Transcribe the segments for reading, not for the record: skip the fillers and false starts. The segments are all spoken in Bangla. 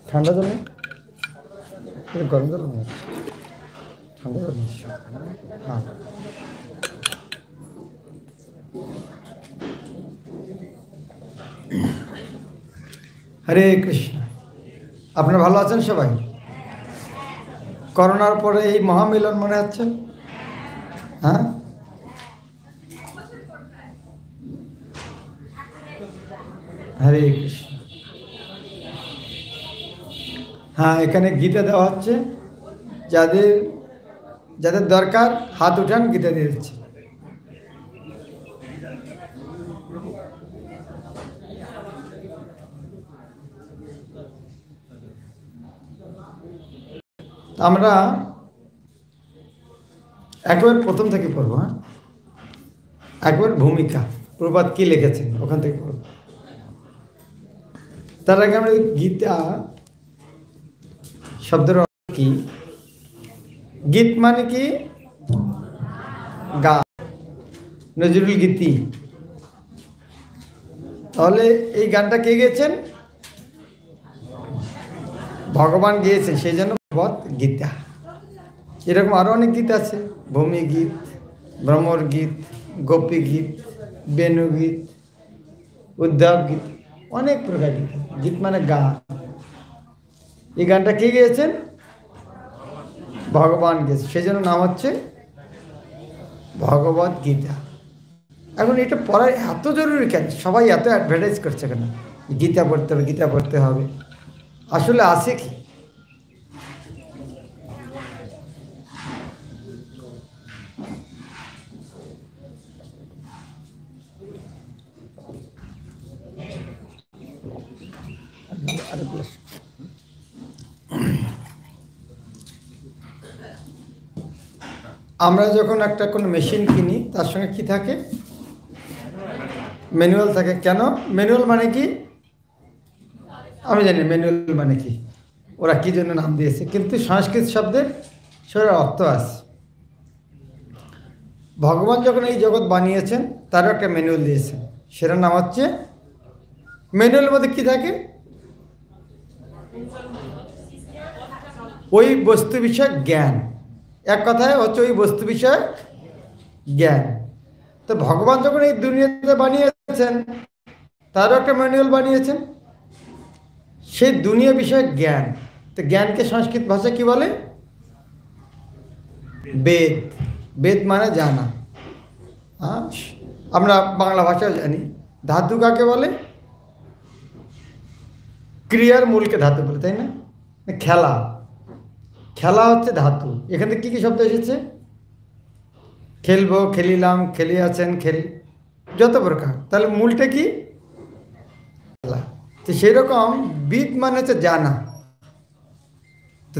ঠান্ডা জল নেই, গরম জল নেই, ঠান্ডা জল নেই। হ্যাঁ, হরে কৃষ্ণ। আপনারা ভালো আছেন সবাই? করোনার পরে এই মহামিলন মনে হচ্ছে। হ্যাঁ, হরে কৃষ্ণ। হ্যাঁ, এখানে গীতা দেওয়া হচ্ছে, যাদের যাদের দরকার হাত উঠান, গীতা দিয়ে দিচ্ছে। আমরা একবার প্রথম থেকে পড়বো। হ্যাঁ, একবার ভূমিকা প্রবাদ কি লিখেছেন ওখান থেকে পড়ব। তার আগে আমরা গীতা শব্দের অর্থ কি? গীত মানে কি? গান, নজরুল গীতি। তাহলে এই গানটা কে গেয়েছেন? ভগবান গিয়েছেন, সেই জন্য ভগবত গীতা। এরকম আরো অনেক গীত আছে, ভূমি গীত, ভ্রমর গীত, গোপী গীত, বেণু গীত, উদ্ধব গীত, অনেক প্রকার গীত। গীত মানে গান। এই গানটা কে গিয়েছেন? ভগবান গেছে, সেই জন্য নাম হচ্ছে ভগবত গীতা। এখন এটা পড়া এত জরুরি কেন? সবাই এত অ্যাডভার্টাইজ করছে কেন? গীতা পড়তে হবে, গীতা পড়তে হবে। আসলে আছে কি? আমরা যখন একটা কোনো মেশিন কিনি, তার সঙ্গে কি থাকে? ম্যানুয়াল থাকে। কেন? ম্যানুয়াল মানে কি? আমি জানি ম্যানুয়াল মানে কি, ওরা কি জন্য নাম দিয়েছে, কিন্তু সংস্কৃত শব্দের সেটার অর্থ আছে। ভগবান যখন এই জগৎ বানিয়েছেন, তারও একটা ম্যানুয়াল দিয়েছেন, সেটার নাম হচ্ছে, ম্যানুয়ালের মধ্যে কি থাকে? ওই বস্তু বিষয়ক জ্ঞান। এক কথায় হচ্ছে ওই বস্তু বিষয়ক জ্ঞান। তো ভগবান যখন এই দুনিয়াতে বানিয়েছেন, তারও একটা ম্যানুয়াল বানিয়েছেন, সেই দুনিয়া বিষয়ক জ্ঞান। তো জ্ঞানকে সংস্কৃত ভাষায় কি বলে? বেদ। বেদ মানে জানা। হ্যাঁ, আমরা বাংলা ভাষায় জানি। ধাতু কাকে বলে? ক্রিয়ার মূলকে ধাতু বলে, তাই না? খেলা, খেলা হচ্ছে ধাতু। এখান থেকে কি কি শব্দ এসেছে? খেলবো, খেলিলাম, খেলিয়াছেন, খেলি, যত প্রকার। তাহলে মূলটা কি? খেলা। তো সেই রকম বিদ মানে হচ্ছে জানা। তো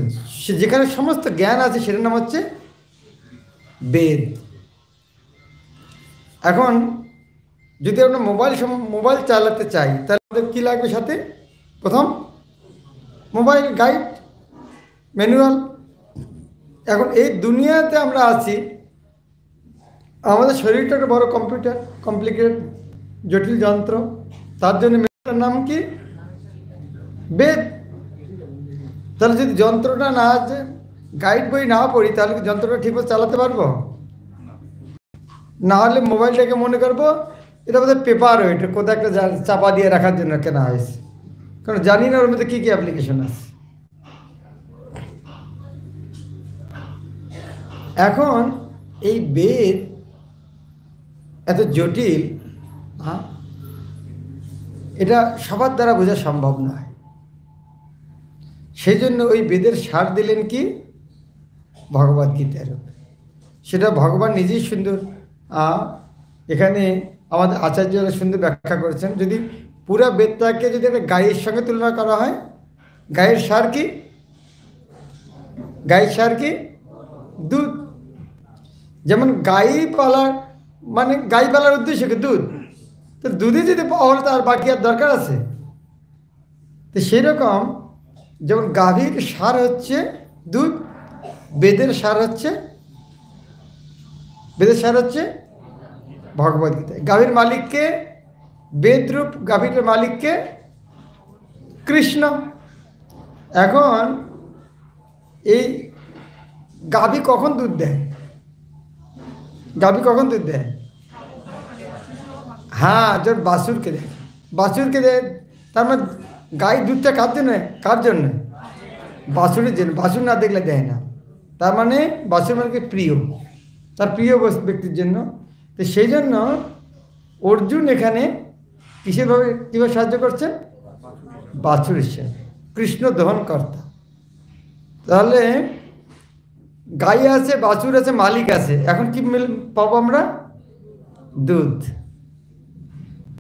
যেখানে সমস্ত জ্ঞান আছে, সেটার নাম হচ্ছে বেদ। এখন যদি আমরা মোবাইল চালাতে চাই, তাহলে কি লাগবে সাথে? প্রথম মোবাইল গাইড, ম্যানুয়াল। এখন এই দুনিয়াতে আমরা আছি, আমাদের শরীরটা একটা বড় কম্পিউটার, কমপ্লিকেটেড, জটিল যন্ত্র। তার জন্য ম্যানুয়ালের নাম কি? বেদ। তাহলে যদি যন্ত্রটা না আছে, গাইড বই না পড়ি, তাহলে কি যন্ত্রটা ঠিকমতো চালাতে পারবো? না হলে মোবাইলটাকে মনে করবো এটা বোধহয় পেপার, ওইটা কোথাও একটা চাপা দিয়ে রাখার জন্য কেনা হয়েছে, কারণ জানি না ওর মধ্যে কী কী অ্যাপ্লিকেশন আছে। এখন এই বেদ এত জটিল, এটা সবার দ্বারা বোঝা সম্ভব নয়। সেই জন্য ওই বেদের সার দিলেন কি? ভগবদ্গীতার। সেটা ভগবান নিজেই সুন্দর, এখানে আমাদের আচার্যরা সুন্দর ব্যাখ্যা করেছেন। যদি পুরো বেদটাকে যদি একটা গায়ের সঙ্গে তুলনা করা হয়, গায়ের সার কি? গায়ের সার কি? দুধ। যেমন গাই পালার মানে গাই পালার উদ্দেশ্য কি? দুধ। তো দুধে যদি পাওয়া হলে তার বাকি আর দরকার আছে? তো সেই রকম যেমন গাভীর সার হচ্ছে দুধ, বেদের সার হচ্ছে ভগবদ্গীতা। গাভীর মালিককে বেদরূপ, গাভীর মালিককে কৃষ্ণ। এখন এই গাভী কখন দুধ দেয়? গাভী কখন দুধ দেয়? হ্যাঁ, যখন বাছুরকে দেয়। বাছুরকে দেয়, তার মানে গাই দুধটা কার জন্য? কার জন্য? বাছুরের জন্য। বাছুর না দেখলে দেয় না। তার মানে বাছুর মানে প্রিয়, তার প্রিয় ব্যক্তির জন্য। তো সেই জন্য অর্জুন এখানে কীভাবে সাহায্য করছেন? বাছুর হিসেবে, কৃষ্ণ দহন কর্তা। তাহলে গাই আছে, বাছুর আছে, মালিক আছে, এখন কি পাবো আমরা? দুধ।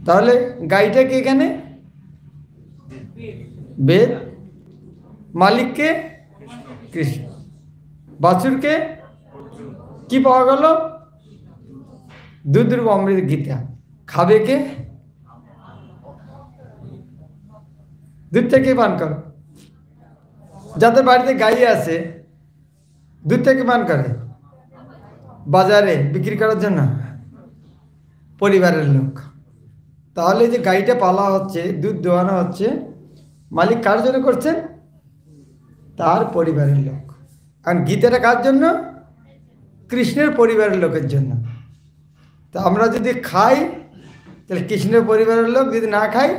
তাহলে গাইটা কে এখানে? বেদ। মালিককে? কৃষ্ণ। বাছুরকে কি পাওয়া গেল? দুধ রূপ অমৃত গীতা। খাবে কে? দুধটা কে পান করে? যাদের বাড়িতে গাই আছে, দুধ থেকে পান করে বাজারে বিক্রি করার জন্য পরিবারের লোক। তাহলে যে গাইটা পালা হচ্ছে, দুধ দোয়ানো হচ্ছে, মালিক কার জন্য করছেন? তার পরিবারের লোক। আর গীতাটা কার জন্য? কৃষ্ণের পরিবারের লোকের জন্য। তা আমরা যদি খাই তাহলে কৃষ্ণের পরিবারের লোক, যদি না খাই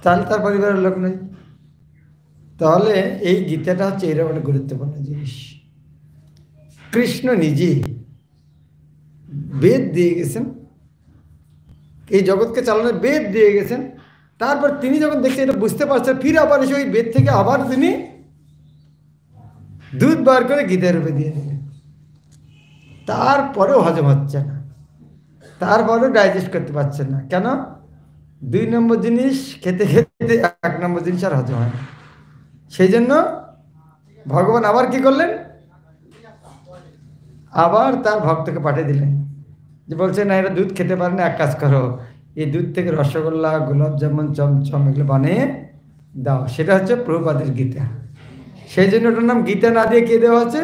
তাহলে তার পরিবারের লোক নেই। তাহলে এই গীতাটা হচ্ছে এরকম একটা গুরুত্বপূর্ণ জিনিস। কৃষ্ণ নিজে বেদ দিয়ে গেছেন, এই জগৎকে চালানোর বেদ দিয়ে গেছেন। তারপর তিনি যখন দেখছেন এটা বুঝতে পারছেন, ফির আবার এসে ওই বেদ থেকে আবার তিনি দুধ বার করে গীতার রূপে দিয়ে দিলেন। তারপরেও হজম হচ্ছে না, তারপরেও ডাইজেস্ট করতে পারছেন না। কেন? 2 নম্বর জিনিস খেতে খেতে 1 নম্বর জিনিস আর হজম হয় না। সেই জন্য ভগবান আবার কি করলেন? আবার তার ভক্তকে পাঠিয়ে দিলেন, যে বলছে না এরা দুধ খেতে পারে না, এক কাজ করো, এই দুধ থেকে রসগোল্লা, গোলাপ জামুন, চমচম এগুলো বানিয়ে দাও। সেটা হচ্ছে প্রভুপাদের গীতা। সেই জন্য ওটার নাম গীতা না দিয়ে কে দেওয়া হচ্ছে?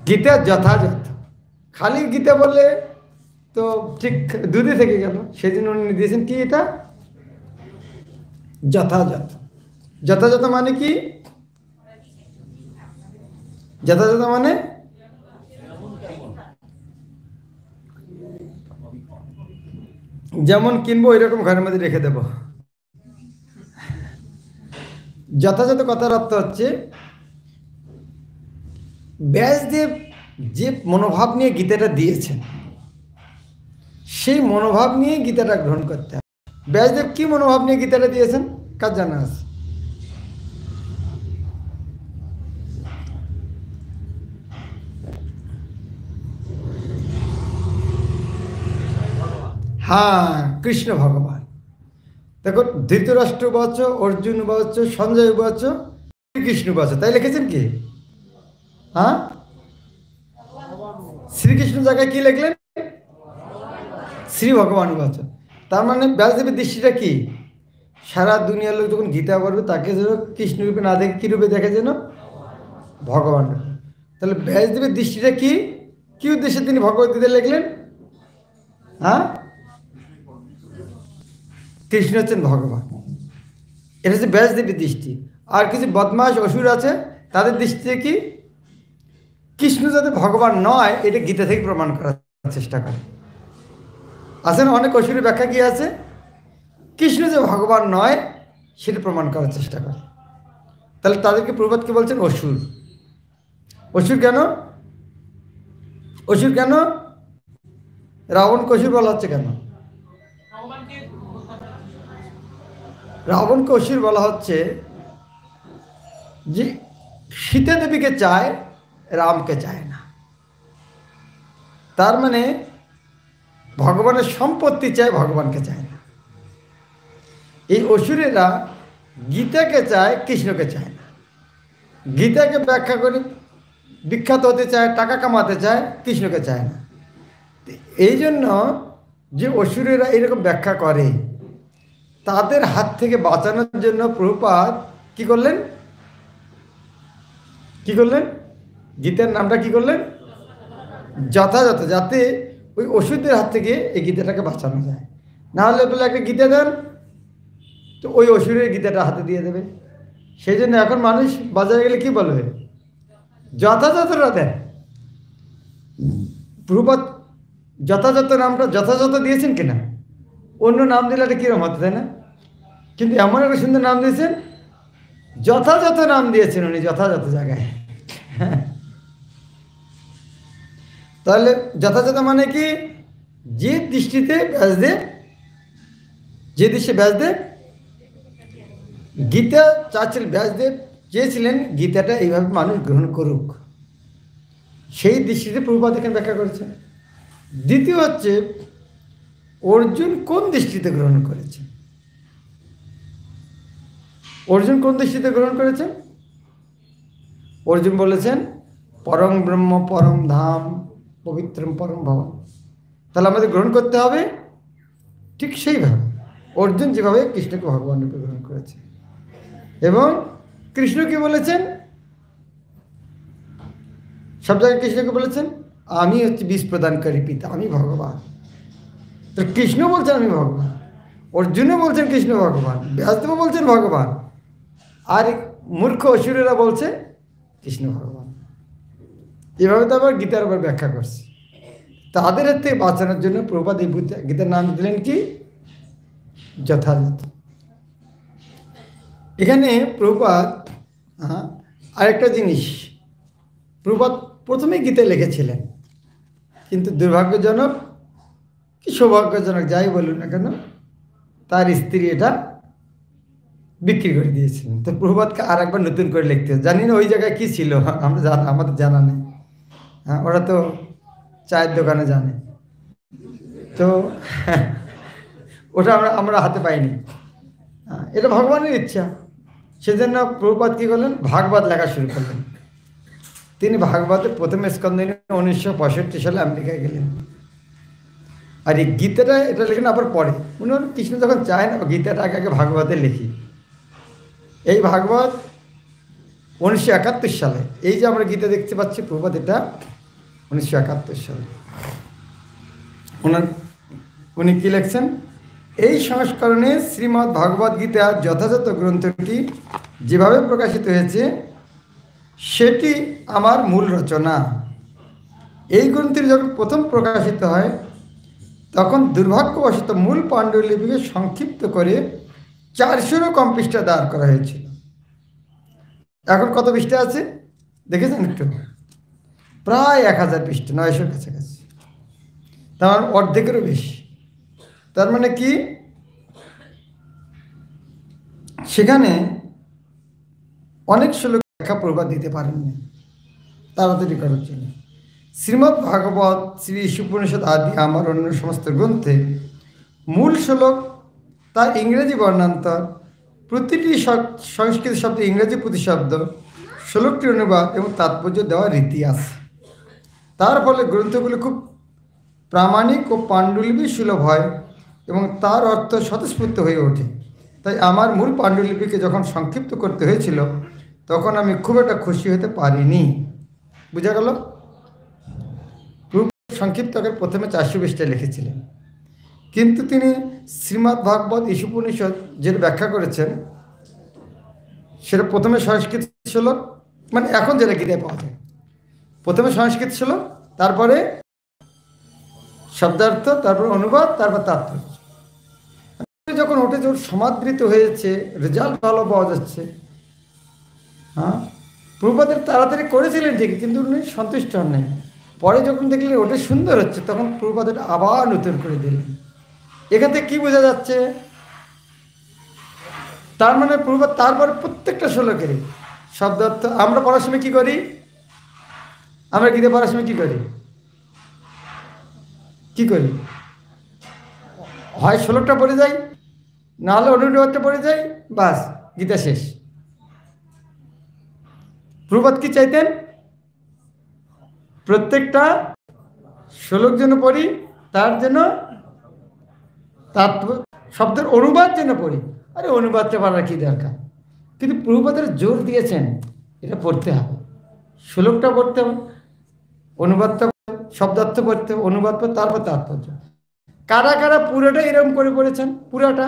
গীতা যথাযথ। খালি গীতা বললে তো ঠিক দুধে থেকে গেল। সেই জন্য উনি দিয়েছেন কি? এটা যথাযথ। যথাযথ মানে কি? যথাযথ মানে যেমন কিনবো এরকম ঘরের মধ্যে রেখে দেব। যথাযথ কথার অর্থ হচ্ছে ব্যাসদেব যে মনোভাব নিয়ে গীতাটা দিয়েছেন, সেই মনোভাব নিয়ে গীতাটা গ্রহণ করতে হবে। ব্যাসদেব কি মনোভাব নিয়ে গীতাটা দিয়েছেন কার জানা আছে? হ্যাঁ, কৃষ্ণ ভগবান। দেখো, ধৃতরাষ্ট্র বাচ, অর্জুন বাচ, সঞ্জয় বাচ, শ্রীকৃষ্ণ বাচ, তাই লিখেছেন কি? হ্যাঁ, শ্রীকৃষ্ণ জায়গায় কি লিখলেন? শ্রী ভগবান বাচ। তার মানে ব্যাসদেবের দৃষ্টিটা কি? সারা দুনিয়ার লোক যখন গীতা পড়বে তাকে যেন কৃষ্ণ রূপে না দেখে কি রূপে দেখে? যেন ভগবান রূপে। তাহলে ব্যাসদেবের দৃষ্টিটা কি? কি উদ্দেশ্যে তিনি ভগবদ্গীতা লিখলেন? হ্যাঁ, কৃষ্ণ হচ্ছেন ভগবান। এটা হচ্ছে ব্যাসদেবের দৃষ্টি। আর কিছু বদমাস অসুর আছে, তাদের দৃষ্টিতে কি? কৃষ্ণ যাতে ভগবান নয় এটা গীতা থেকে প্রমাণ করার চেষ্টা করে। আছে না অনেক অসুরের ব্যাখ্যা কি আছে? কৃষ্ণ যে ভগবান নয় সেটা প্রমাণ করার চেষ্টা করে। তাহলে তাদেরকে প্রবাদকে বলছেন অসুর। অসুর কেন? অসুর কেন? রাবণকে অসুর বলা হচ্ছে কেন? রাবণকে অসুর বলা হচ্ছে যে সীতা দেবীকে চায়, রামকে চায় না। তার মানে ভগবানের সম্পত্তি চায়, ভগবানকে চায় না। এই অসুরেরা গীতাকে চায়, কৃষ্ণকে চায় না। গীতাকে ব্যাখ্যা করে বিখ্যাত হতে চায়, টাকা কামাতে চায়, কৃষ্ণকে চায় না। এই জন্য যে অসুরেরা এরকম ব্যাখ্যা করে, তাদের হাত থেকে বাঁচানোর জন্য প্রভুপাদ কি করলেন? কি করলেন? গীতার নামটা কি করলেন? যথাযথ, যাতে ওই অসুরদের হাত থেকে এই গীতাটাকে বাঁচানো যায়। না হলে বলে একটা গীতা দেন, তো ওই অসুরের গীতাটা হাতে দিয়ে দেবে। সেই জন্য এখন মানুষ বাজারে গেলে কি বলবে, যথাযথটা দেন। প্রভুপাদ যথাযথ নামটা যথাযথ দিয়েছেন কিনা, অন্য নাম দিলে এটা কিরম হতো, তাই না? কিন্তু এমন একটা সুন্দর নাম দিয়েছেন, যথাযথ নাম দিয়েছেন উনি, যথাযথ জায়গায়। তাহলে যথাযথ মানে কি, যে দৃষ্টিতে ব্যাসদেব, যে দৃষ্টি ব্যাসদেব গীতা চাচ্ছিলেন, ব্যাসদেব চেয়েছিলেন গীতাটা এইভাবে মানুষ গ্রহণ করুক, সেই দৃষ্টিতে প্রভুপাদ এখানে ব্যাখ্যা করেছেন। দ্বিতীয় হচ্ছে, অর্জুন কোন দৃষ্টিতে গ্রহণ করেছেন? অর্জুন কোন দৃষ্টিতে গ্রহণ করেছেন? অর্জুন বলেছেন পরম ব্রহ্ম পরম ধাম পবিত্রম পরম ভবন। তাহলে আমাদের গ্রহণ করতে হবে ঠিক সেইভাবে, অর্জুন যেভাবে কৃষ্ণকে ভগবান রূপে গ্রহণ করেছে। এবং কৃষ্ণ কি বলেছেন, সব জায়গায় কৃষ্ণকে বলেছেন আমি হচ্ছে বিষ প্রদানকারী পিতা, আমি ভগবান। তো কৃষ্ণ বলছেন আমি ভগবান, অর্জুনও বলছেন কৃষ্ণ ভগবান, ব্যাসদেবও বলছেন ভগবান, আর মূর্খ অসুরেরা বলছে কৃষ্ণ ভগবান। এভাবে তো আবার গীতার আবার ব্যাখ্যা করছে। তাদের হাত থেকে বাঁচানোর জন্য প্রভুপাদ এই গীতার নাম দিলেন কি, যথাযথ। এখানে প্রভুপাদ আরেকটা জিনিস, প্রভুপাদ প্রথমে গীতায় লিখেছিলেন, কিন্তু দুর্ভাগ্যজনক কি সৌভাগ্যজনক যাই বলুন না কেন, তার স্ত্রী এটা বিক্রি করে দিয়েছিলেন। তো প্রভুপাদকে আর একবার নতুন করে লিখতে, জানি না ওই জায়গায় কী ছিল, আমরা আমাদের জানা নেই। হ্যাঁ, ওরা তো চায়ের দোকানে জানে, তো ওটা আমরা হাতে পাইনি। এটা ভগবানের ইচ্ছা। সেজন্য প্রভুপাদ কী করলেন, ভাগবত লেখা শুরু করলেন। তিনি ভাগবতের প্রথম স্কন্ধ 1965 সালে আমেরিকায় গেলেন। আর এই গীতাটা এটা লেখেন আবার পরে, উনি কৃষ্ণ যখন চায় না গীতাটা আগে ভাগবতে লিখি। এই ভাগবত 1971 সালে, এই যে আমরা গীতা দেখতে পাচ্ছি প্রভুপাদ, এটা 1971 সালে উনি কি লিখছেন, এই সংস্করণে শ্রীমদ্ ভগবদ গীতা যথাযথ গ্রন্থটি যেভাবে প্রকাশিত হয়েছে সেটি আমার মূল রচনা। এই গ্রন্থটি যখন প্রথম প্রকাশিত হয় তখন দুর্ভাগ্যবশত মূল পাণ্ডুলিপিকে সংক্ষিপ্ত করে 400-ও কম পৃষ্ঠা দাঁড় করা হয়েছিল। এখন কত পৃষ্ঠা আছে দেখেছেন একটু, প্রায় 1000 পৃষ্ঠা, 900-র কাছাকাছি, তার অর্ধেকেরও বেশি। তার মানে কি, সেখানে অনেক শ্লোক ব্যাখ্যা প্রভুপাদ দিতে পারেননি তাড়াতাড়ি করার জন্য। শ্রীমদ্ ভাগবত, শ্রী উপনিষদ আদি আমার অন্য সমস্ত গ্রন্থে মূল শ্লোক, তার ইংরেজি বর্ণান্তর, প্রতিটি সংস্কৃত শব্দে ইংরেজি প্রতিশব্দ, শ্লোকটির অনুবাদ এবং তাৎপর্য দেওয়ার রীতি আছে। তার ফলে গ্রন্থগুলো খুব প্রামাণিক ও পাণ্ডুলিপি সুলভ হয় এবং তার অর্থ স্বতঃস্ফূর্ত হয়ে ওঠে। তাই আমার মূল পাণ্ডুলিপিকে যখন সংক্ষিপ্ত করতে হয়েছিল তখন আমি খুব একটা খুশি হতে পারিনি। বুঝা গেল? সংক্ষিপ্ত আকারে প্রথমে 400 পৃষ্ঠায় লিখেছিলেন, কিন্তু তিনি শ্রীমদ্ ভাগবত ঈশোপনিষদ যেটা ব্যাখ্যা করেছেন সেটা প্রথমে সংস্কৃত শ্লোক, মানে এখন যেটা গীতায় পাওয়া যায়, প্রথমে সংস্কৃত শ্লোক, তারপরে শব্দার্থ, তারপর অনুবাদ, তারপর তাৎপর্য। যখন ওটা যখন সমাদৃত হয়েছে, রেজাল্ট ভালো পাওয়া যাচ্ছে। হ্যাঁ, প্রভুপাদের তাড়াতাড়ি করেছিলেন ঠিক, কিন্তু উনি সন্তুষ্ট হন নাই। পরে যখন দেখলেন ওটা সুন্দর হচ্ছে তখন প্রভুপাদ আবার নতুন করে দিলেন। এখান থেকে কী বোঝা যাচ্ছে, তার মানে প্রভুপাদ তারপরে প্রত্যেকটা শ্লোকেরই শব্দার্থ, আমরা পড়ার সময় কী করি, আমরা গীতা পড়ার সময় কী করি, হয় শ্লোকটা পড়ে যাই, নাহলে অনুবাদটা পড়ে যাই, বাস গীতা শেষ। প্রভুপাদ কি চাইতেন, প্রত্যেকটা শ্লোক যেন পড়ি, তার জন্য তাৎপর্য শব্দের অনুবাদ যেন পড়ি। আরে অনুবাদটা পড়ার কী দরকার, কিন্তু প্রভুপাদের জোর দিয়েছেন এটা পড়তে হবে, শ্লোকটা পড়তে হবে, অনুবাদটা শব্দার্থ পড়তে হবে, অনুবাদ পড়তে, তারপর তাৎপর্য। কারা কারা পুরোটা এরকম করে পড়েছেন, পুরোটা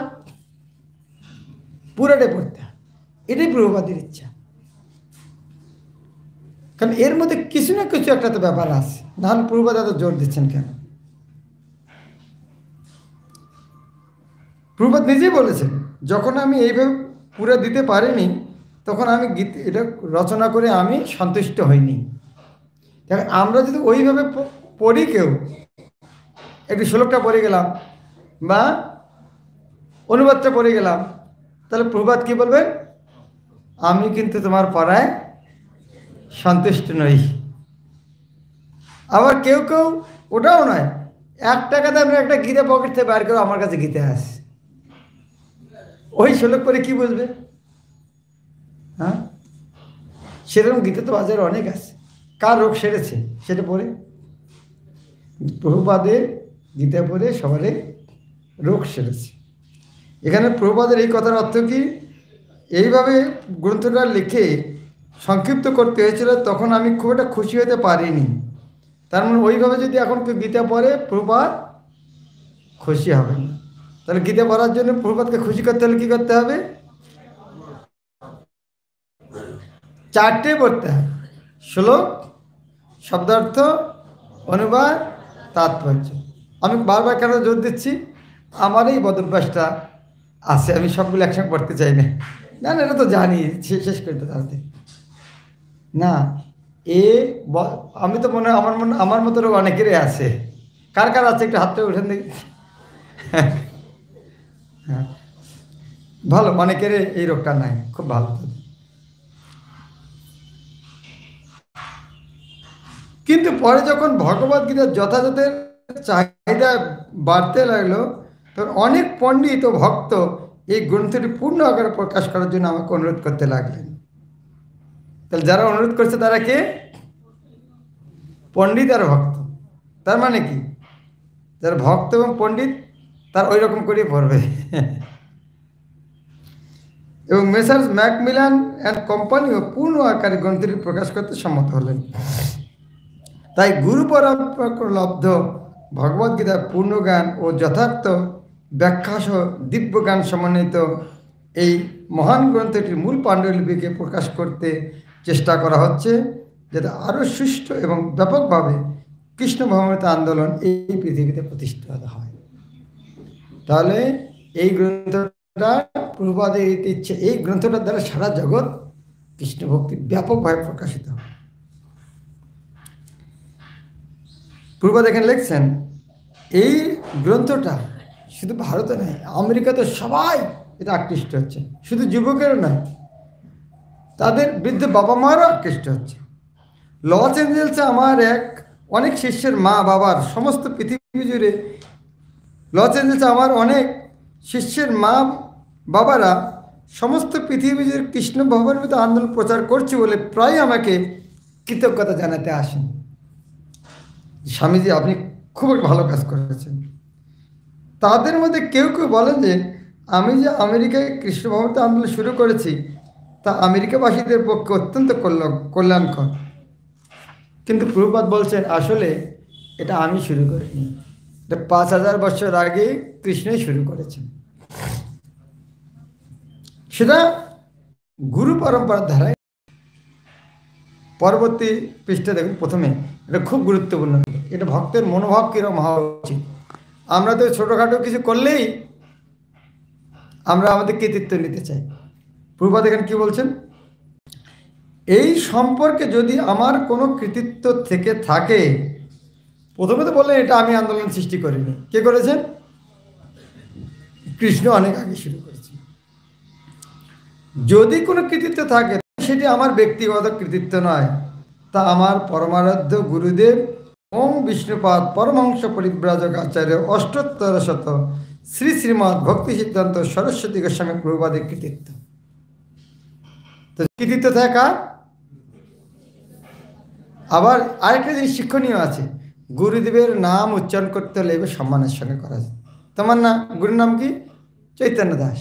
পুরাটাই পড়তে হয়। এটাই প্রভুপাদের ইচ্ছা। কারণ এর মধ্যে কিছু না কিছু একটা তো ব্যাপার আছে, নাহলে প্রভুপাদ এত জোর দিচ্ছেন কেন? প্রভুপাদ নিজেই বলেছেন, যখন আমি এইভাবে পুরো দিতে পারিনি তখন আমি এটা রচনা করে আমি সন্তুষ্ট হইনি। দেখেন, আমরা যদি ওইভাবে পড়ি, কেউ একটু শ্লোকটা পড়ে গেলাম বা অনুবাদটা পড়ে গেলাম, তাহলে প্রভুপাদ কি বলবেন? আমি কিন্তু তোমার পড়ায় সন্তুষ্ট নই। আবার কেউ কেউ ওটাও নয়, 1 টাকা দামের একটা গীতা পকেট থেকে বার করে আমার কাছে গীতা আসে, ওই শ্লোক পরে কি বুঝবে? হ্যাঁ, সেরকম গীতা তো বাজারে অনেক আছে। কার রোগ সেরেছে সেটা পড়ে? প্রভুপাদের গীতা পড়ে সবারই রোগ সেরেছে। এখানে প্রভুপাদের এই কথার অর্থ কি? এইভাবে গ্রন্থটা লিখে সংক্ষিপ্ত করতে হয়েছিল, তখন আমি খুব একটা খুশি হতে পারিনি। তার মানে ওইভাবে যদি এখন কেউ গীতা পড়ে, প্রভুপাদ খুশি হবে না। তাহলে গীতা পড়ার জন্য প্রভুপাদকে খুশি করতে হলে কী করতে হবে? 4টে পড়তে হবে: শ্লোক, শব্দার্থ, অনুবাদ, তাৎপর্য। আমি বারবার কেন জোর দিচ্ছি? আমার এই বদভ্যাসটা আছে, আমি সবগুলো একসঙ্গে পড়তে চাই না। না না, এটা তো জানি, শেষ করতে তাড়াতাড়ি না। আমি তো মনে হয় আমার মতো রোগ অনেকেরই আছে। কার কার আছে একটু হাতটা উঠেন দেখি। হ্যাঁ, ভালো, অনেকের এই রোগটা নাই, খুব ভালো। কিন্তু পরে যখন ভগবদ্গীতার যথাযথের চাহিদা বাড়তে লাগলো, তখন অনেক পণ্ডিত ও ভক্ত এই গ্রন্থটি পূর্ণ আকারে প্রকাশ করার জন্য আমাকে অনুরোধ করতে লাগলেন। তাহলে যারা অনুরোধ করছে তারা কে? পণ্ডিত আর ভক্ত। তার মানে কি? যারা ভক্ত এবং পণ্ডিত তার ওই রকম করেই পড়বে। এবং মেসার্স ম্যাকমিলান অ্যান্ড কোম্পানিও পূর্ণ আকারে গ্রন্থটি প্রকাশ করতে সম্মত হলেন। তাই গুরু পরম্পরা লব্ধ ভগবদ্গীতার পূর্ণজ্ঞান ও যথার্থ ব্যাখ্যাসহ দিব্যজ্ঞান সমন্বিত এই মহান গ্রন্থটির মূল পাণ্ডুলিপিকে প্রকাশ করতে চেষ্টা করা হচ্ছে, যাতে আরও সুষ্ঠু এবং ব্যাপকভাবে কৃষ্ণ ভগবত আন্দোলন এই পৃথিবীতে প্রতিষ্ঠিত হয়। তাহলে এই গ্রন্থটা প্রভুপাদের ইচ্ছে, এই গ্রন্থটার দ্বারা সারা জগৎ কৃষ্ণ ভক্তি ব্যাপকভাবে প্রকাশিত হয়। প্রভুপাদ এখানে লিখছেন, এই গ্রন্থটা শুধু ভারতে নয়, আমেরিকাতে সবাই এটা আকৃষ্ট হচ্ছে। শুধু যুবকেরও নয়, তাদের বৃদ্ধ বাবা মারও আকৃষ্ট হচ্ছে। লস অ্যাঞ্জেলসে আমার অনেক শিষ্যের মা বাবার সমস্ত পৃথিবী জুড়ে, লস অ্যাঞ্জেলসে আমার অনেক শিষ্যের মা বাবারা সমস্ত পৃথিবী জুড়ে কৃষ্ণ ভগবত আন্দোলন প্রচার করছে বলে প্রায় আমাকে কৃতজ্ঞতা জানাতে আসেন। স্বামীজি, আপনি খুব ভালো কাজ করেছেন। তাদের মধ্যে কেউ কেউ বলেন যে আমি যে আমেরিকায় কৃষ্ণ ভগবত আন্দোলন শুরু করেছি তা আমেরিকাবাসীদের পক্ষে অত্যন্ত কল্যাণকর। কিন্তু প্রভুপাদ বলছেন, আসলে এটা আমি শুরু করিনি, এটা 5000 বছর আগে কৃষ্ণই শুরু করেছেন। সেটা গুরু পরম্পরার ধারায়। পরবর্তী পৃষ্ঠে দেখুন, প্রথমে এটা খুব গুরুত্বপূর্ণ, এটা ভক্তের মনোভাব কীরকম হওয়া উচিত। আমরা তো ছোটোখাটো কিছু করলেই আমরা আমাদের কৃতিত্ব নিতে চাই। প্রভুপাদ এখানে কী বলছেন? এই সম্পর্কে যদি আমার কোনো কৃতিত্ব থেকে থাকে, প্রথমে তো বললেন এটা আমি আন্দোলন সৃষ্টি করিনি। কে করেছেন? কৃষ্ণ অনেক আগে শুরু করেছে। যদি কোনো কৃতিত্ব থাকে সেটি আমার ব্যক্তিগত কৃতিত্ব নয়, তা আমার পরমারাধ্য গুরুদেব ওম বিষ্ণুপাদ পরমহংস পরিব্রাজক আচার্য অষ্টোত্তর শত শ্রী শ্রীমৎ ভক্তি সিদ্ধান্ত সরস্বতী গোস্বামী প্রভুপাদের কৃতিত্ব। তো কৃতিত্ব থাকা। আবার আরেকটা জিনিস শিক্ষণীয় আছে, গুরুদেবের নাম উচ্চারণ করতে হলে এবার সম্মানের সঙ্গে করা যায়। তোমার না গুরুর নাম কি? চৈতন্য দাস,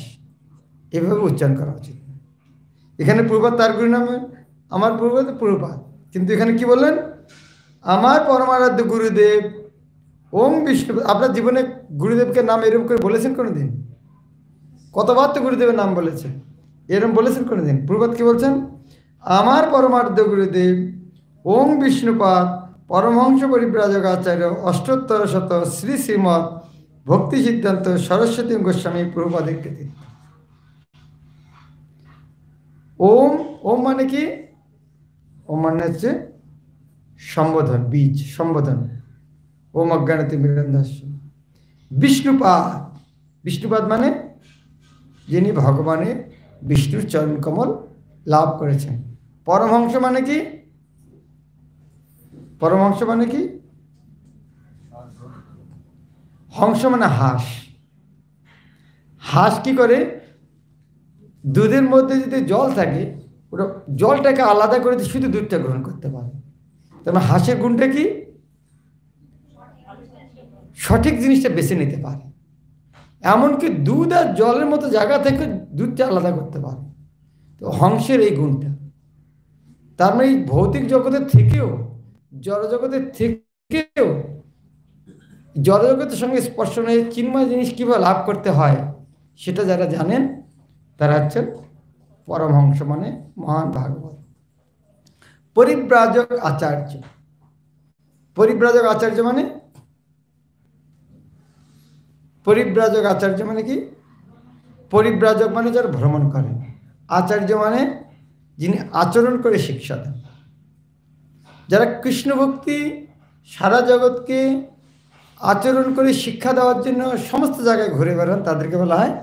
এভাবে উচ্চারণ করা উচিত। এখানে প্রভুপাদ তার গুরু নামে, আমার প্রভুপাদ, কিন্তু এখানে কি বললেন? আমার পরমারাধ্য গুরুদেব ওম বিষ্ণু। আপনার জীবনে গুরুদেবকে নাম এরকম করে বলেছেন কোনো দিন? কতবার তো গুরুদেবের নাম বলেছেন, এরকম বলেছেন কোনোদিন? প্রভুপাদ কি বলছেন? আমার পরমার্থ গুরুদেব ওং বিষ্ণুপাদ পরমহংস পরিব্রাজক আচার্য অষ্টোত্তর শত শ্রী শ্রীমৎ ভক্তি সিদ্ধান্ত সরস্বতী গোস্বামী প্রভুপাদের কৃতি। ওম, ওম মানে কি? ওম মানে হচ্ছে সম্বোধন, বীজ সম্বোধন। ওম অজ্ঞানতি মিরন্দাস্য। বিষ্ণুপাদ, বিষ্ণুপাদ মানে যিনি ভগবানের বিষ্ণুর চরণ কমল লাভ করেছেন। পরমহংস মানে কি? পরমহংস মানে কি? হংস মানে হাঁস। হাঁস কি করে? দুধের মধ্যে যদি জল থাকে, ওটা জলটাকে আলাদা করে শুধু দুধটা গ্রহণ করতে পারে। তার মানে হাঁসের গুণটা কি? সঠিক জিনিসটা বেছে নিতে পারে। এমনকি দুধ আর জলের মতো জায়গা থেকে দুধটা আলাদা করতে পারে। তো হংসের এই গুণটা। তার মানে এই ভৌতিক জগতের থেকেও, জড়জগতের থেকেও, জড়জগতের সঙ্গে স্পর্শ নিয়ে চিন্ময় জিনিস কীভাবে লাভ করতে হয় সেটা যারা জানেন তারা হচ্ছেন পরমহংস, মানে মহান ভাগবত। পরিব্রাজক আচার্য, পরিব্রাজক আচার্য মানে, পরিব্রাজক আচার্য মানে কি? পরিব্রাজক মানে যারা ভ্রমণ করেন, আচার্য মানে যিনি আচরণ করে শিক্ষা দেন। যারা কৃষ্ণ ভক্তি সারা জগৎকে আচরণ করে শিক্ষা দেওয়ার জন্য সমস্ত জায়গায় ঘুরে বেড়ান, তাদেরকে বলা হয়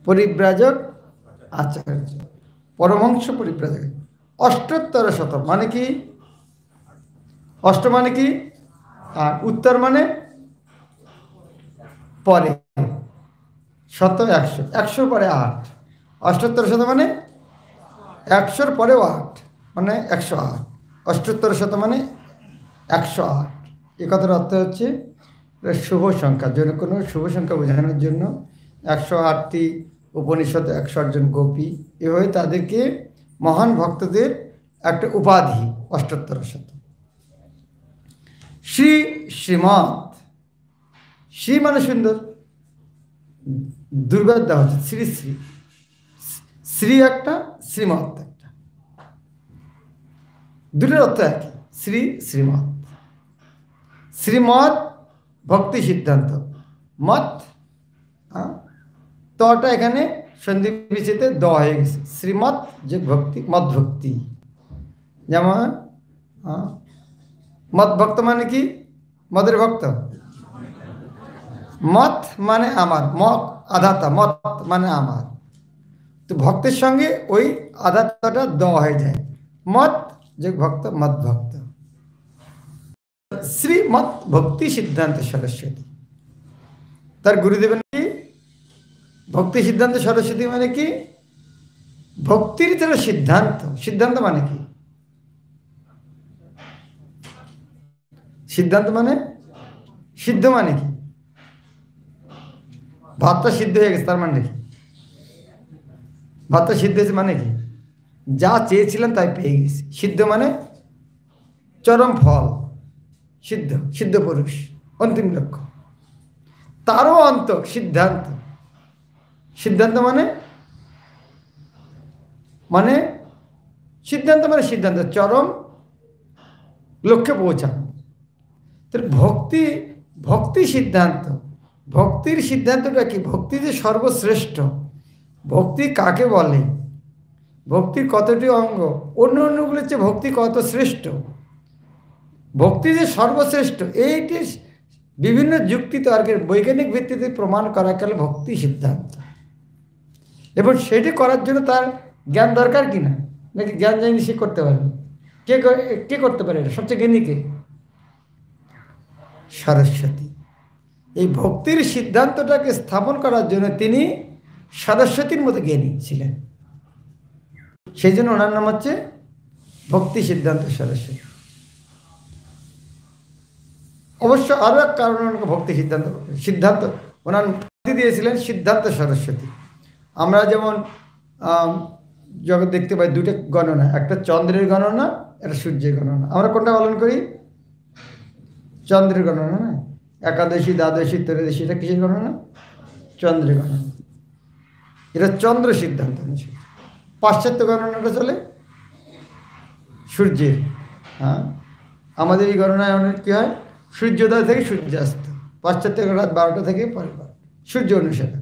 পরিব্রাজক আচার্য, পরমহংস পরিব্রাজক। অষ্টোত্তর শত মানে কি? অষ্ট মানে কি? আর উত্তর মানে পরে, শত 100, 100 পরে 8। অষ্টোত্তর শত মানে 100-র পরেও 8, মানে 108। অষ্টোত্তর শত মানে 108। এ কথার অর্থ হচ্ছে শুভ সংখ্যা, যেন কোনো শুভ সংখ্যা বোঝানোর জন্য 108টি উপনিষদ, 108 জন গোপী, এভাবে তাদেরকে মহান ভক্তদের একটা উপাধি অষ্টোত্তর শত। শ্রী শ্রীমৎ, শ্রী মানে সুন্দর, দুর্গার দেওয়া হচ্ছে শ্রী শ্রী, শ্রী একটা, শ্রীমৎ একটা, দুটোর অর্থ একই, শ্রী শ্রীমৎ। শ্রীমৎ ভক্তি সিদ্ধান্ত, মত তটা এখানে সন্ধি বিচ্ছেদে দ হয়ে গেছে। শ্রীমৎ যে ভক্তি, মত ভক্তি। যেমন মত ভক্ত মানে কি? মদের ভক্ত। মত মানে আমার, মত আধাতা, মত মানে আমার। তো ভক্তের সঙ্গে ওই আধাতাটা দ হয়ে যায়, মত যে ভক্ত, মত ভক্ত। শ্রীমৎ ভক্তি সিদ্ধান্ত সরস্বতী, তার গুরুদেবের কি? ভক্তি সিদ্ধান্ত সরস্বতী মানে কি? ভক্তির যারা সিদ্ধান্ত, সিদ্ধান্ত মানে কি? সিদ্ধান্ত মানে সিদ্ধ, মানে কি? ভাতটা সিদ্ধ হয়ে গেছে, তার মানে কি? ভাতটা সিদ্ধ হয়েছে মানে কি? যা চেয়েছিলেন তাই পেয়ে গেছি। সিদ্ধ মানে চরম ফল, সিদ্ধ, সিদ্ধ পুরুষ, অন্তিম লক্ষ্য। তারও অন্ত সিদ্ধান্ত। সিদ্ধান্ত মানে, মানে সিদ্ধান্ত মানে সিদ্ধান্ত, চরম লক্ষ্যে পৌঁছানো। ভক্তি, ভক্তি সিদ্ধান্ত, ভক্তির সিদ্ধান্তটা কি? ভক্তি যে সর্বশ্রেষ্ঠ, ভক্তি কাকে বলে, ভক্তির কতটি অঙ্গ, অন্য অন্যগুলোর চেয়ে ভক্তি কত শ্রেষ্ঠ, ভক্তি যে সর্বশ্রেষ্ঠ, এইটি বিভিন্ন যুক্তি তর্কের বৈজ্ঞানিক ভিত্তিতে প্রমাণ করা গেল ভক্তি সিদ্ধান্ত। এবং সেটি করার জন্য তার জ্ঞান দরকার কিনা, নাকি জ্ঞান জানি সে করতে পারবে? কে করতে পারে এটা? সবচেয়ে জ্ঞানী কে? সরস্বতী। এই ভক্তির সিদ্ধান্তটাকে স্থাপন করার জন্য তিনি সরস্বতীর মতো জ্ঞানী ছিলেন, সেই জন্য ওনার নাম হচ্ছে ভক্তি সিদ্ধান্ত সরস্বতী। অবশ্য আরও এক কারণে ওনাকে ভক্তি সিদ্ধান্ত, সিদ্ধান্ত ওনার দিয়েছিলেন সিদ্ধান্ত সরস্বতী। আমরা যেমন জগৎ দেখতে পাই দুটো গণনা, একটা চন্দ্রের গণনা, একটা সূর্যের গণনা। আমরা কোনটা পালন করি? চন্দ্রের গণনা, না? একাদশী, দ্বাদশী, ত্রয়োদশী, এটা কিসের গণনা? চন্দ্রের গণনা। এটা চন্দ্র সিদ্ধান্ত অনুসারে। পাশ্চাত্য গণনাটা চলে সূর্যের। হ্যাঁ, আমাদের এই গণনায় অনেক কী হয়, সূর্যোদয় থেকে সূর্যাস্ত, পাশ্চাত্য রাত 12টা থেকে পরে সূর্য অনুসারে।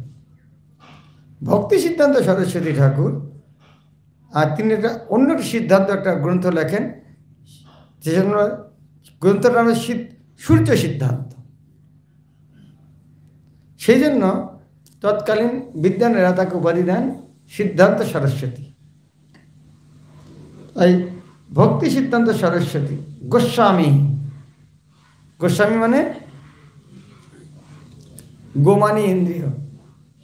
ভক্তি সিদ্ধান্ত সরস্বতী ঠাকুর আর তিনি একটা অন্য সিদ্ধান্ত একটা গ্রন্থ লেখেন, যে জন্য গ্রন্থটার নাম সূর্য সিদ্ধান্ত। সেই জন্য তৎকালীন বিদ্বানেরা তাকে উপাধি দেন সিদ্ধান্ত সরস্বতী। এই ভক্তি সিদ্ধান্ত সরস্বতী গোস্বামী, গোস্বামী মানে গো মানে ইন্দ্রিয়,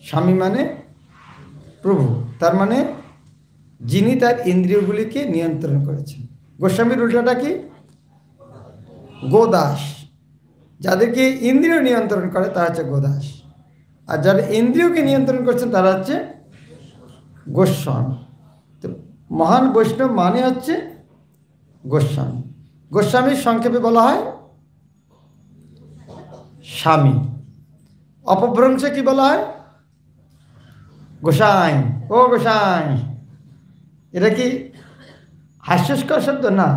স্বামী মানে প্রভু, তার মানে যিনি তার ইন্দ্রিয়গুলিকে নিয়ন্ত্রণ করেছেন। গোস্বামীর উল্টাটা কি? গোদাস। যাদেরকে ইন্দ্রিয় নিয়ন্ত্রণ করে তারা হচ্ছে গোদাস, আর যারা ইন্দ্রিয়কে নিয়ন্ত্রণ করছেন তারা হচ্ছে গোস্বামী। তো মহান বৈষ্ণব মানে হচ্ছে গোস্বামী। গোস্বামীর সংক্ষেপে বলা হয় স্বামী। অপভ্রংশে কি বলা হয়? গোসাই। ও গোসাই, এটা কি হাস্যস্কর শব্দ? না,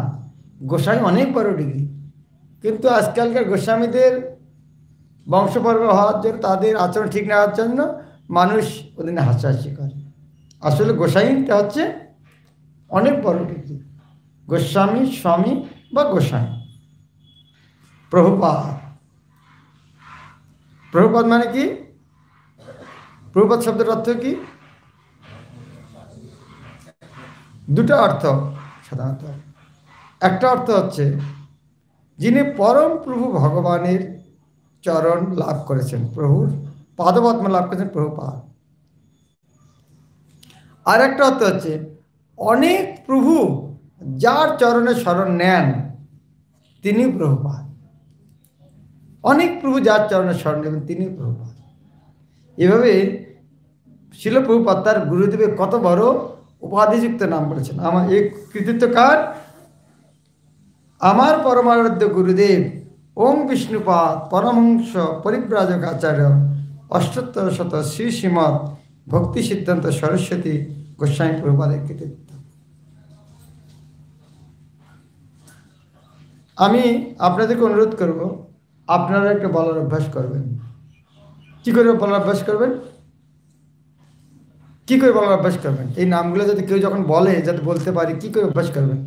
গোসাই অনেক বড় ডিগ্রি। কিন্তু আজকালকার গোস্বামীদের বংশপর্ব হওয়ার জন্য, তাদের আচরণ ঠিক না হওয়ার জন্য মানুষ ওদের হাসাহাসি করে। আসলে গোসাইটা হচ্ছে অনেক বড় ডিগ্রি। গোস্বামী, স্বামী বা গোসাই। প্রভুপাদ, প্রভুপাদ মানে কি? প্রভুপাদ শব্দের অর্থ কি? দুটো অর্থ সাধারণত। একটা অর্থ হচ্ছে যিনি পরম প্রভু ভগবানের চরণ লাভ করেছেন, প্রভুর পাদপদ্ম লাভ করেছেন, প্রভুপাদ। আর একটা অর্থ হচ্ছে অনেক প্রভু যার চরণে শরণ নেন তিনি প্রভুপাদ। অনেক প্রভু যার চরণে শরণ নেবেন তিনি প্রভুপাদ। এভাবে শিল প্রভুপাদ তার গুরুদেবের কত বড় উপাধিযুক্ত নাম বলেছেন। আমার এই কৃতিত্ব কার? আমার পরমারাধ্য গুরুদেব ওম বিষ্ণুপাদ পরমহংস পরিব্রাজক আচার্য অষ্টোত্তর শত শ্রী শ্রীমৎ ভক্তি সিদ্ধান্ত সরস্বতী গোস্বামী প্রভুপাদের কৃতিত্ব। আমি আপনাদেরকে অনুরোধ করব, আপনারা একটা বলার অভ্যাস করবেন। কি করে বলার অভ্যাস করবেন? কি করে বলার অভ্যাস করবেন? এই নামগুলো যাতে কেউ যখন বলে যাতে বলতে পারি, কি করে অভ্যাস করবেন?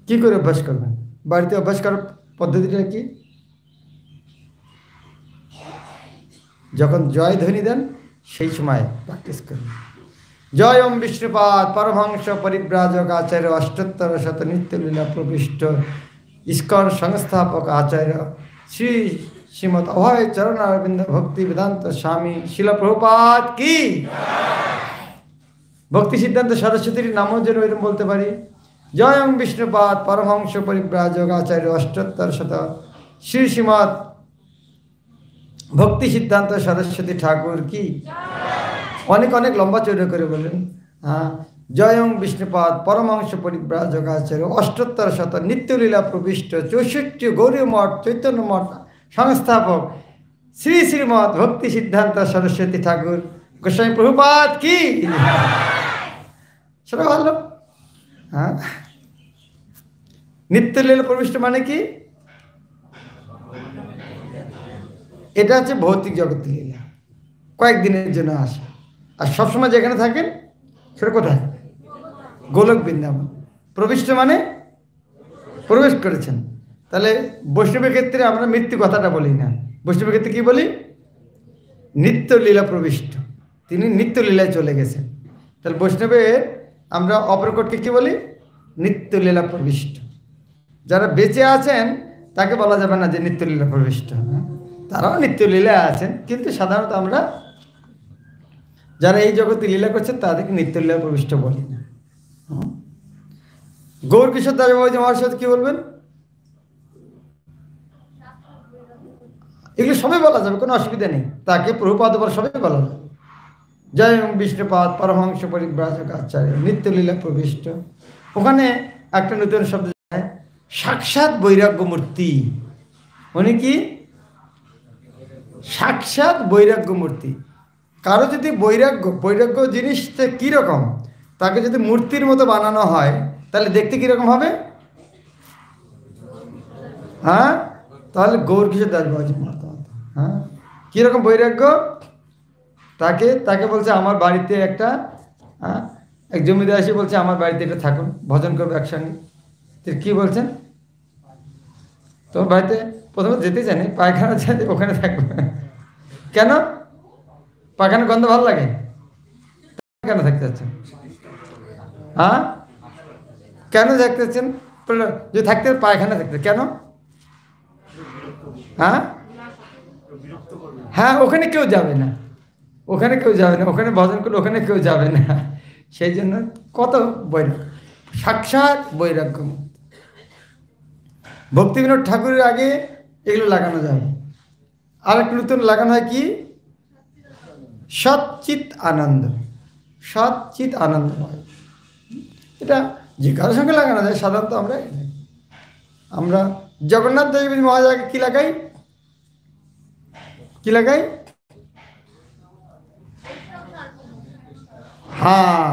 কি করে অভ্যাস করবেন? বাড়িতে অভ্যাস করার পদ্ধতিটা কি? যখন জয় ধ্বনি দেন সেই সময় প্র্যাকটিস করবেন। জয় ওম বিষ্ণুপাদ পরমহংস পরিব্রাজক আচার্য অষ্টোত্তর শত নিত্যলীলা প্রবিষ্ট ইস্কন সংস্থাপক আচার্য শ্রী শ্রীমৎ অভয় চরণ অরবিন্দ ভক্তি বেদান্ত স্বামী শিল প্রভুপাদ কি। ভক্তি সিদ্ধান্ত সরস্বতীর নামও যেন এরকম বলতে পারি। জয় ওম বিষ্ণুপাদ পরমহংস পরিব্রাজক আচার্য অষ্টোত্তর শত শ্রী শ্রীমৎ ভক্তি সিদ্ধান্ত সরস্বতী ঠাকুর কি। অনেক অনেক লম্বা চৌড়া করে বললেন। হ্যাঁ, জয় ওম বিষ্ণুপাদ পরমহংস পরিব্রাজক আচার্য অষ্টোত্তর শত নিত্যলীলা প্রবিষ্ট 64 গৌরী মঠ চৈতন্য মঠ সংস্থাপক শ্রী শ্রীমৎ ভক্তি সিদ্ধান্ত সরস্বতী ঠাকুর গোস্বামী প্রভুপাদ কি। সেটা ভালো। হ্যাঁ, নিত্যলীলা প্রবিষ্ট মানে কি? এটা হচ্ছে ভৌতিক জগতের লীলা, কয়েকদিনের জন্য আসে। আর সবসময় যেখানে থাকেন সেটা কোথায়? গোলক বৃন্দাবন। প্রবিষ্ট মানে প্রবেশ করেছেন। তাহলে বৈষ্ণবের ক্ষেত্রে আমরা মৃত্যু কথাটা বলি না, বৈষ্ণবের ক্ষেত্রে কি বলি? নিত্যলীলা প্রবিষ্ট, তিনি নিত্যলীলায় চলে গেছেন। তাহলে বৈষ্ণবের আমরা অপরকটকে কি বলি? নিত্যলীলা প্রবিষ্ট। যারা বেঁচে আছেন তাকে বলা যাবে না যে নিত্যলীলা প্রবিষ্ট, তারাও নিত্যলীলায় আছেন, কিন্তু সাধারণত আমরা যারা এই জগতে লীলা করছেন তাদেরকে নিত্যলীলা প্রবিষ্ট বলি না। গৌর কিশোর দাস বাবাজি মহাশয় কি বলবেন? এগুলো সবই বলা যাবে, কোনো অসুবিধা নেই। তাকে প্রভুপাদ বলা সবই বলা যাবে। জয় ওম বিষ্ণুপাদ পরমহংস পরিব্রাজক আচার্য নিত্যলীলা প্রবিষ্ট। ওখানে একটা নতুন শব্দ সাক্ষাৎ বৈরাগ্য মূর্তি। উনি কি? সাক্ষাৎ বৈরাগ্য মূর্তি। কারো যদি বৈরাগ্য জিনিসটা কীরকম, তাকে যদি মূর্তির মতো বানানো হয় তাহলে দেখতে কীরকম হবে? হ্যাঁ, তাহলে গৌর কিশোর দাস বাবাজি মতো। হ্যাঁ, কীরকম বৈরাগ্য? তাকে বলছে আমার বাড়িতে একটা এক জমিদার এসে বলছে আমার বাড়িতে এটা থাকুন, ভজন করবো একসঙ্গে। কি বলছেন? তোমার বাড়িতে প্রথমে যেতে জানি, পায়খানা যেতে ওখানে থাকবে। কেন? পায়খানা গন্ধ ভালো লাগে? কেন থাকতে চাচ্ছেন? হ্যাঁ, কেন থাকতে চাচ্ছেন? যদি থাকতে পায়খানা থাকতে কেন? হ্যাঁ হ্যাঁ, ওখানে কেউ যাবে না, ওখানে কেউ যাবে না, ওখানে ভজন করলে ওখানে কেউ যাবে না। সেই জন্য কত বৈরাগ্য, সাক্ষাৎ বৈরাগ্য। ভক্তিবিনোদ ঠাকুরের আগে এগুলো লাগানো যাবে। আর একটা নতুন লাগানো হয় কি? সচ্চিত আনন্দ। সচ্চিত আনন্দময়। এটা যে কারোর সঙ্গে লাগানো যায়। সাধারণত আমরা জগন্নাথ দেব মহারাজকে কি লাগাই? কি লাগাই? হ্যাঁ,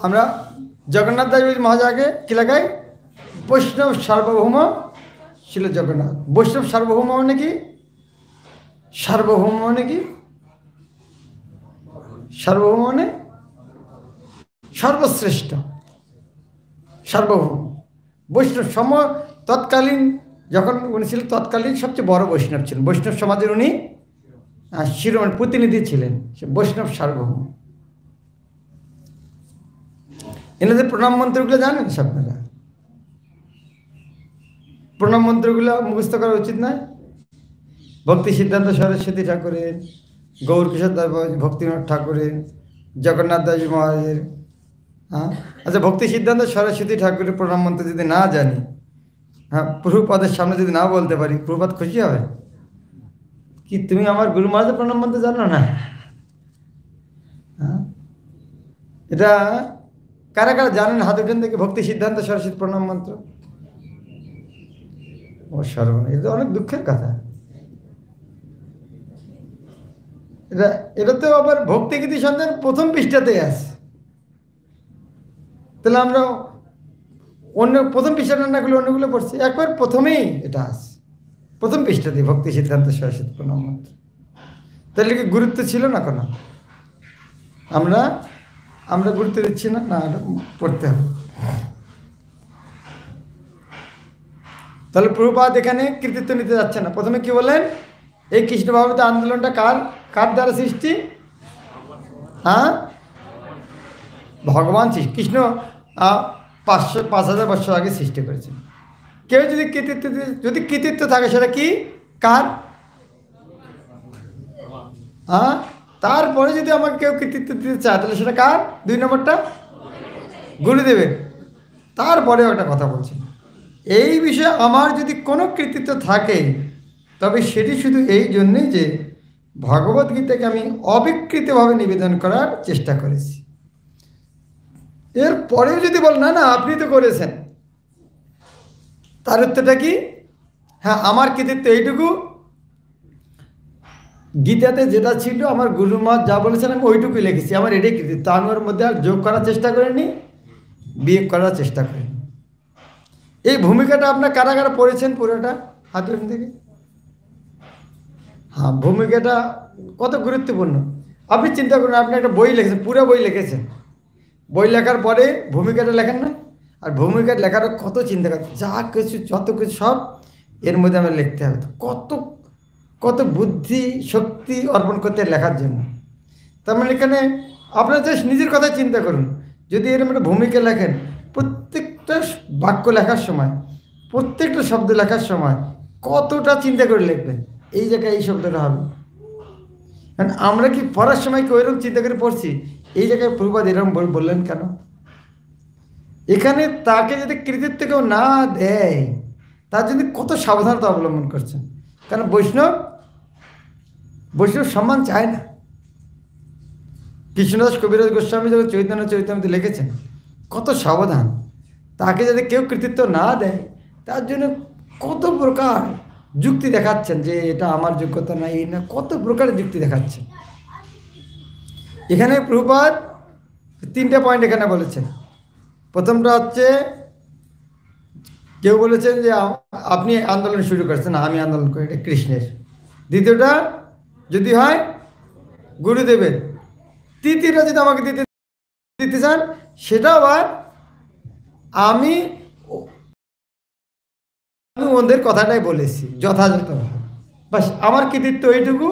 আমরা জগন্নাথ দেব মহারাজকে কি লাগাই? বৈষ্ণব সার্বভৌম ছিল জগন্নাথ। বৈষ্ণব সার্বভৌম মানে কি? সার্বভৌম মানে কি? সার্বভৌম মানে সর্বশ্রেষ্ঠ, সার্বভৌম। বৈষ্ণব তৎকালীন যখন উনি ছিলেন, তৎকালীন সবচেয়ে বড় বৈষ্ণব ছিলেন। বৈষ্ণব সমাজের উনি শিরোমণি প্রতিনিধি ছিলেন, সে বৈষ্ণব সার্বভৌম। এনাদের প্রণাম মন্ত্রগুলো জানেন আপনারা? প্রণাম মন্ত্রগুলো মুখস্থ করা উচিত নয়? ভক্তি সিদ্ধান্ত সরস্বতী ঠাকুরের, গৌর কিশোর দাস ভক্তিনাথ ঠাকুরের, জগন্নাথ দাস মহারাজের। হ্যাঁ, আচ্ছা, ভক্তি সিদ্ধান্ত সরস্বতী ঠাকুরের প্রণাম মন্ত্র যদি না জানি, হ্যাঁ, প্রভুপাদের সামনে যদি না বলতে পারি, প্রভুপাদ খুশি হবে কি? তুমি আমার গুরু মহারাজের প্রণাম মন্ত্র জানো না? হ্যাঁ, এটা কারা কারা জানেন? হাত উঠেন থেকে ভক্তি সিদ্ধান্ত সরস্বতী প্রণাম মন্ত্র। ও সর্বনাশ, এটা অনেক দুঃখের কথা। এটা তো আবার ভক্তিগীতি সন্ধান প্রথম পৃষ্ঠাতে আছে। তাহলে আমরা অন্য প্রথম পৃষ্ঠাটা না করলে অন্যগুলো পড়ছি, একবার প্রথমেই এটা আছে, প্রথম পৃষ্ঠাতে ভক্তি সিদ্ধান্ত সরস্বতী প্রণাম মন্ত্র। তাহলে কি গুরুত্ব ছিল না কোনো? আমরা গুরুত্ব দিচ্ছি না, না পড়তে হবে। তাহলে প্রভুপাদ এখানে কৃতিত্ব নিতে যাচ্ছে না। প্রথমে কি বলেন? এই কৃষ্ণ ভাবতে আন্দোলনটা কার দ্বারা সৃষ্টি? হ্যাঁ, ভগবান কৃষ্ণ 5,000 বছর আগে সৃষ্টি করেছেন। কেউ যদি কৃতিত্ব থাকে সেটা কি? কার? হ্যাঁ, তারপরে যদি আমাকে কেউ কৃতিত্ব দিতে চায় তাহলে সেটা কার? 2 নম্বরটা গুরুদেবের। তারপরেও একটা কথা বলছেন, এই বিষয়ে আমার যদি কোনো কৃতিত্ব থাকে তবে সেটি শুধু এই জন্যই যে ভগবদ্গীতাকে আমি অবিকৃতভাবে নিবেদন করার চেষ্টা করেছি। এরপরেও যদি বল না না আপনি তো করেছেন, তার উত্তরটা কি? হ্যাঁ, আমার কৃতিত্ব এইটুকু, গীতাতে যেটা ছিল আমার গুরু মা যা বলেছেন আমি ওইটুকুই লিখেছি, আমার এটাই কৃতিত্ব। আমি ওর মধ্যে আর যোগ করার চেষ্টা করিনি, বিয়োগ করার চেষ্টা করিনি। এই ভূমিকাটা আপনার কারা কারা পড়েছেন পুরোটা? হাত থেকে। হ্যাঁ, ভূমিকাটা কত গুরুত্বপূর্ণ আপনি চিন্তা করুন। আপনি একটা বই লিখেছেন, পুরো বই লিখেছেন, বই লেখার পরে ভূমিকাটা লেখেন না? আর ভূমিকা লেখাটা কত চিন্তা করেন, যা কিছু যত কিছু সব এর মধ্যে আমার লিখতে হবে। কত কত বুদ্ধি শক্তি অর্পণ করতে লেখার জন্য। তার মানে এখানে আপনার জাস্ট নিজের কথা চিন্তা করুন। যদি এরকম একটা ভূমিকা লেখেন, প্রত্যেকটা বাক্য লেখার সময়, প্রত্যেকটা শব্দ লেখার সময় কতটা চিন্তা করে লিখবেন, এই জায়গায় এই শব্দটা হবে। কারণ আমরা কি পড়ার সময় কি ওইরকম চিন্তা করে পড়ছি? এই জায়গায় প্রভুপাদ এরকম বললেন কেন? এখানে তাকে যদি কৃতিত্ব কেউ না দেয়, তার জন্য কত সাবধানতা অবলম্বন করছেন। কারণ বৈষ্ণব সম্মান চায় না। কৃষ্ণদাস কবিরাজ গোস্বামী যখন চৈতন্য চরিতামৃতে লিখেছেন, কত সাবধান। তাকে যদি কেউ কৃতিত্ব না দেয়, তার জন্য কত প্রকার যুক্তি দেখাচ্ছেন যে এটা আমার যোগ্যতা নাই, এই না, কত প্রকারের যুক্তি দেখাচ্ছেন। এখানে প্রভুপাদ 3টে পয়েন্ট এখানে বলেছেন। প্রথমটা হচ্ছে কেউ বলেছেন যে আপনি আন্দোলন শুরু করেছেন, না আমি আন্দোলন করি, এটা কৃষ্ণের। দ্বিতীয়টা যদি হয় গুরুদেবের। তৃতীয়টা যদি আমাকে দিতে চান সেটা আবার আমি ওদের কথাটাই বলেছি যথাযথভাবে, বাস আমার কৃতিত্ব এইটুকু,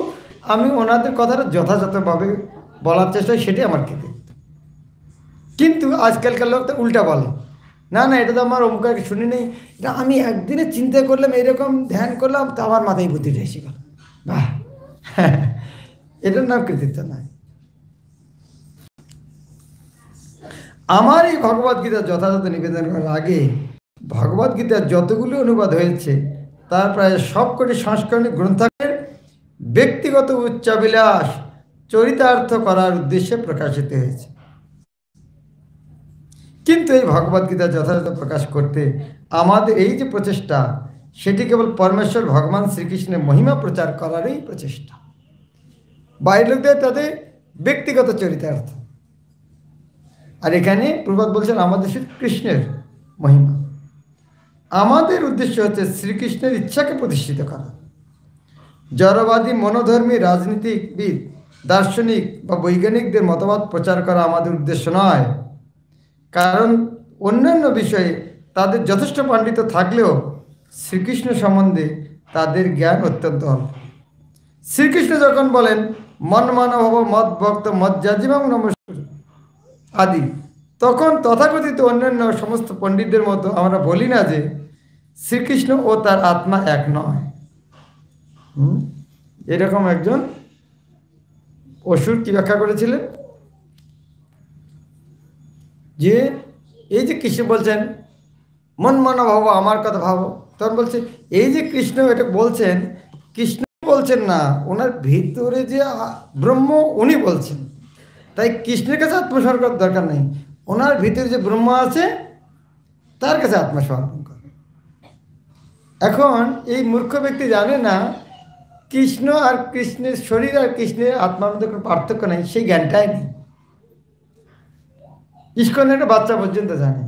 আমি ওনাদের কথাটা যথাযথভাবে বলার চেষ্টা, সেটাই আমার কৃতিত্ব। কিন্তু আজকালকার লোক তো উল্টা বলে, না না এটা তো আমার অমুক শুনি নেই, এটা আমি একদিনে চিন্তা করলাম, এরকম ধ্যান করলাম, তো আমার মাথায় বুদ্ধিটা এসে গেল, বাহ এটার নাম কৃতিত্ব নয়। আমার এই ভগবদ্গীতা যথাযথ নিবেদন করার আগে ভগবদ্গীতার যতগুলো অনুবাদ হয়েছে তার প্রায় সবকটি সংস্করণে গ্রন্থের ব্যক্তিগত উচ্চাবিলাস চরিতার্থ করার উদ্দেশ্যে প্রকাশিত হয়েছে। কিন্তু এই ভগবদ্গীতা যথাযথ প্রকাশ করতে আমাদের এই যে প্রচেষ্টা, সেটি কেবল পরমেশ্বর ভগবান শ্রীকৃষ্ণের মহিমা প্রচার করারই প্রচেষ্টা। বাইরের লোকদের তাদের ব্যক্তিগত চরিতার্থ, আর এখানে প্রভুপাদ বলছেন আমাদের শুধু কৃষ্ণের মহিমা। আমাদের উদ্দেশ্য হচ্ছে শ্রীকৃষ্ণের ইচ্ছাকে প্রতিষ্ঠিত করা। জড়বাদী, মনোধর্মী, রাজনীতিবিদ, দার্শনিক বা বৈজ্ঞানিকদের মতবাদ প্রচার করা আমাদের উদ্দেশ্য নয়, কারণ অন্যান্য বিষয়ে তাদের যথেষ্ট পাণ্ডিত্য থাকলেও শ্রীকৃষ্ণ সম্বন্ধে তাদের জ্ঞান অত্যন্ত অল্প। শ্রীকৃষ্ণ যখন বলেন মন মানব মদ ভক্ত মজ্জাজিমাং নমস্কার আদি, তখন তথাকথিত অন্যান্য সমস্ত পণ্ডিতদের মতো আমরা বলি না যে শ্রীকৃষ্ণ ও তার আত্মা এক নয়। এরকম একজন অসুর কি ব্যাখ্যা করেছিলেন যে এই যে কৃষ্ণ বলছেন মন মানা ভাবো, আমার কথা ভাবো, তখন বলছে এই যে কৃষ্ণ এটা বলছেন, কৃষ্ণ বলছেন না, ওনার ভিতরে যে ব্রহ্ম উনি বলছেন, তাই কৃষ্ণের কাছে আত্মসমর্পণ দরকার নেই, ওনার ভিতরে যে ব্রহ্ম আছে তার কাছে আত্মসমর্পণ করে। এখন এই মূর্খ ব্যক্তি জানে না কৃষ্ণ আর কৃষ্ণের শরীর আর কৃষ্ণের আত্মার মধ্যে কোনো পার্থক্য নেই, সেই জ্ঞানটাই নেই। ইস্কন একটা বাচ্চা পর্যন্ত জানে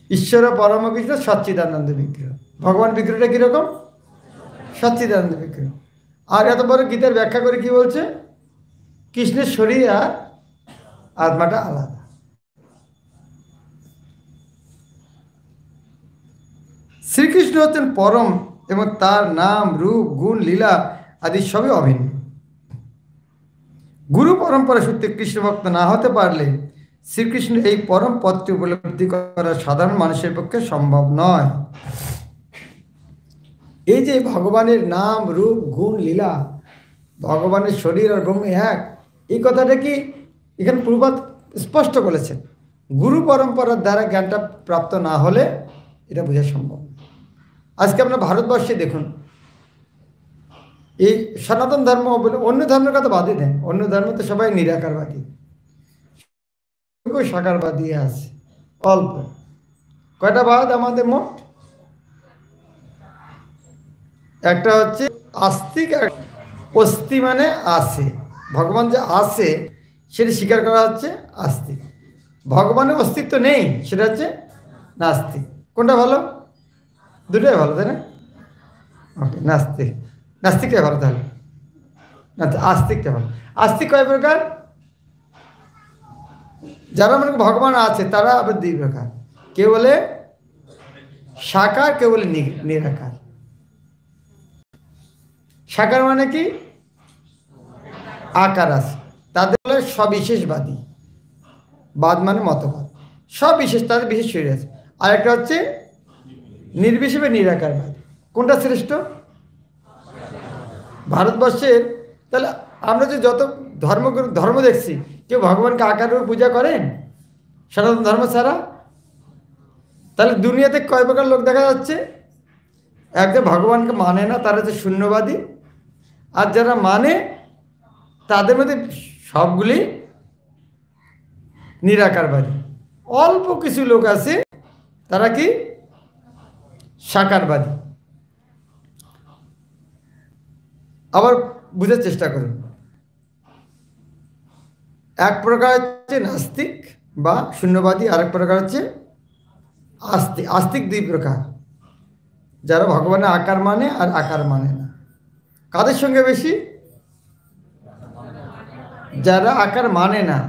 ঈশ্বর পরম কৃষ্ণ সচ্চিদানন্দ বিগ্রহ, ভগবান বিগ্রহটা কীরকম? সচ্চিদানন্দ বিগ্রহ। আর এত বড় গীতার ব্যাখ্যা করে কি বলছে? কৃষ্ণের শরীর আর আত্মাটা আলাদা। শ্রীকৃষ্ণ হচ্ছেন পরম এবং তার নাম, রূপ, গুণ, লীলা আদি সবই অভিন্ন। গুরু পরম্পরা সূত্রে কৃষ্ণ ভক্ত না হতে পারলে শ্রীকৃষ্ণ এই পরম পদটি উপলব্ধি করা সাধারণ মানুষের পক্ষে সম্ভব নয়। এই যে ভগবানের নাম, রূপ, গুণ, লীলা, ভগবানের শরীর আর ব্রহ্ম এক, এই কথাটা কি এখানে প্রভুপাদ স্পষ্ট বলেছেন। গুরু পরম্পরার দ্বারা জ্ঞানটা প্রাপ্ত না হলে এটা বোঝা সম্ভব। আজকে আপনার ভারতবর্ষে দেখুন, এই সনাতন ধর্ম বলে অন্য ধর্মের কথা বাদে দেন, অন্য ধর্ম তো সবাই নিরাকারবাদী, সাকারবাদী আছে অল্প। কয়টা বাদ আমাদের মোট? একটা হচ্ছে আস্তিক, অস্তি মানে আছে, ভগবান যে আছে সেটা স্বীকার করা হচ্ছে আস্তিক। ভগবানের অস্তিত্ব নেই সেটা হচ্ছে নাস্তিক। কোনটা ভালো? দুটোই ভালো, তাই না? ওকে, নাস্তিক, নাস্তিকটাই ভালো তাহলে। আচ্ছা, আস্তিকটা ভালো। আস্তিক কয় প্রকার? যারা মনে ভগবান আছে তারা আবার দুই প্রকার, কেউ বলে সাকার, কেউ বলে নিরাকার। সাকার মানে কি? আকার আছে, তাদের বলে সবিশেষবাদী। বাদ মানে মতবাদ, সবিশেষ, তাদের বিশেষ শরীর আছে। আর একটা হচ্ছে নির্বিশেষ বা নিরাকারবাদ। কোনটা শ্রেষ্ঠ? ভারতবর্ষের তাহলে আমরা যে যত ধর্ম দেখছি, কেউ ভগবানকে আকার রূপে পূজা করেন সনাতন ধর্ম ছাড়া? তাহলে দুনিয়াতে কয় প্রকার লোক দেখা যাচ্ছে? একদম ভগবানকে মানে না, তারা হচ্ছে শূন্যবাদী। আর যারা মানে তাদের মধ্যে সবগুলি নিরাকারবাদী। অল্প কিছু লোক আছে তারা কি সাকারবাদী। আবার বুঝার চেষ্টা করুন। এক প্রকার হচ্ছে নাস্তিক বা শূন্যবাদী, আরেক প্রকার হচ্ছে আস্তিক। আস্তিক দুই প্রকার, যারা ভগবানের আকার মানে আর আকার মানে না। কাদের সঙ্গে বেশি? যারা আকার মানে না।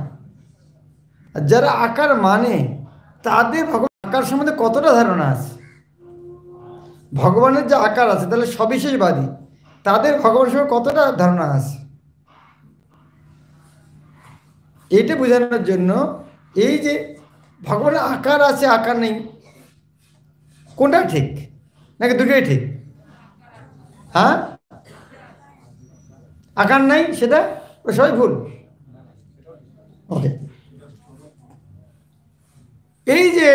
আর যারা আকার মানে, তাদের ভগবান আকার সম্বন্ধে কতটা ধারণা আছে? ভগবানের যে আকার আছে, তাহলে সবিশেষবাদী, তাদের ভগবানের সঙ্গে কতটা ধারণা আছে? এইটা বোঝানোর জন্য এই যে ভগবানের আকার আছে আকার নেই, কোনটা ঠিক নাকি দুটোই ঠিক? হ্যাঁ, আকার নাই সেটা সবাই ভুল। ওকে, এই যে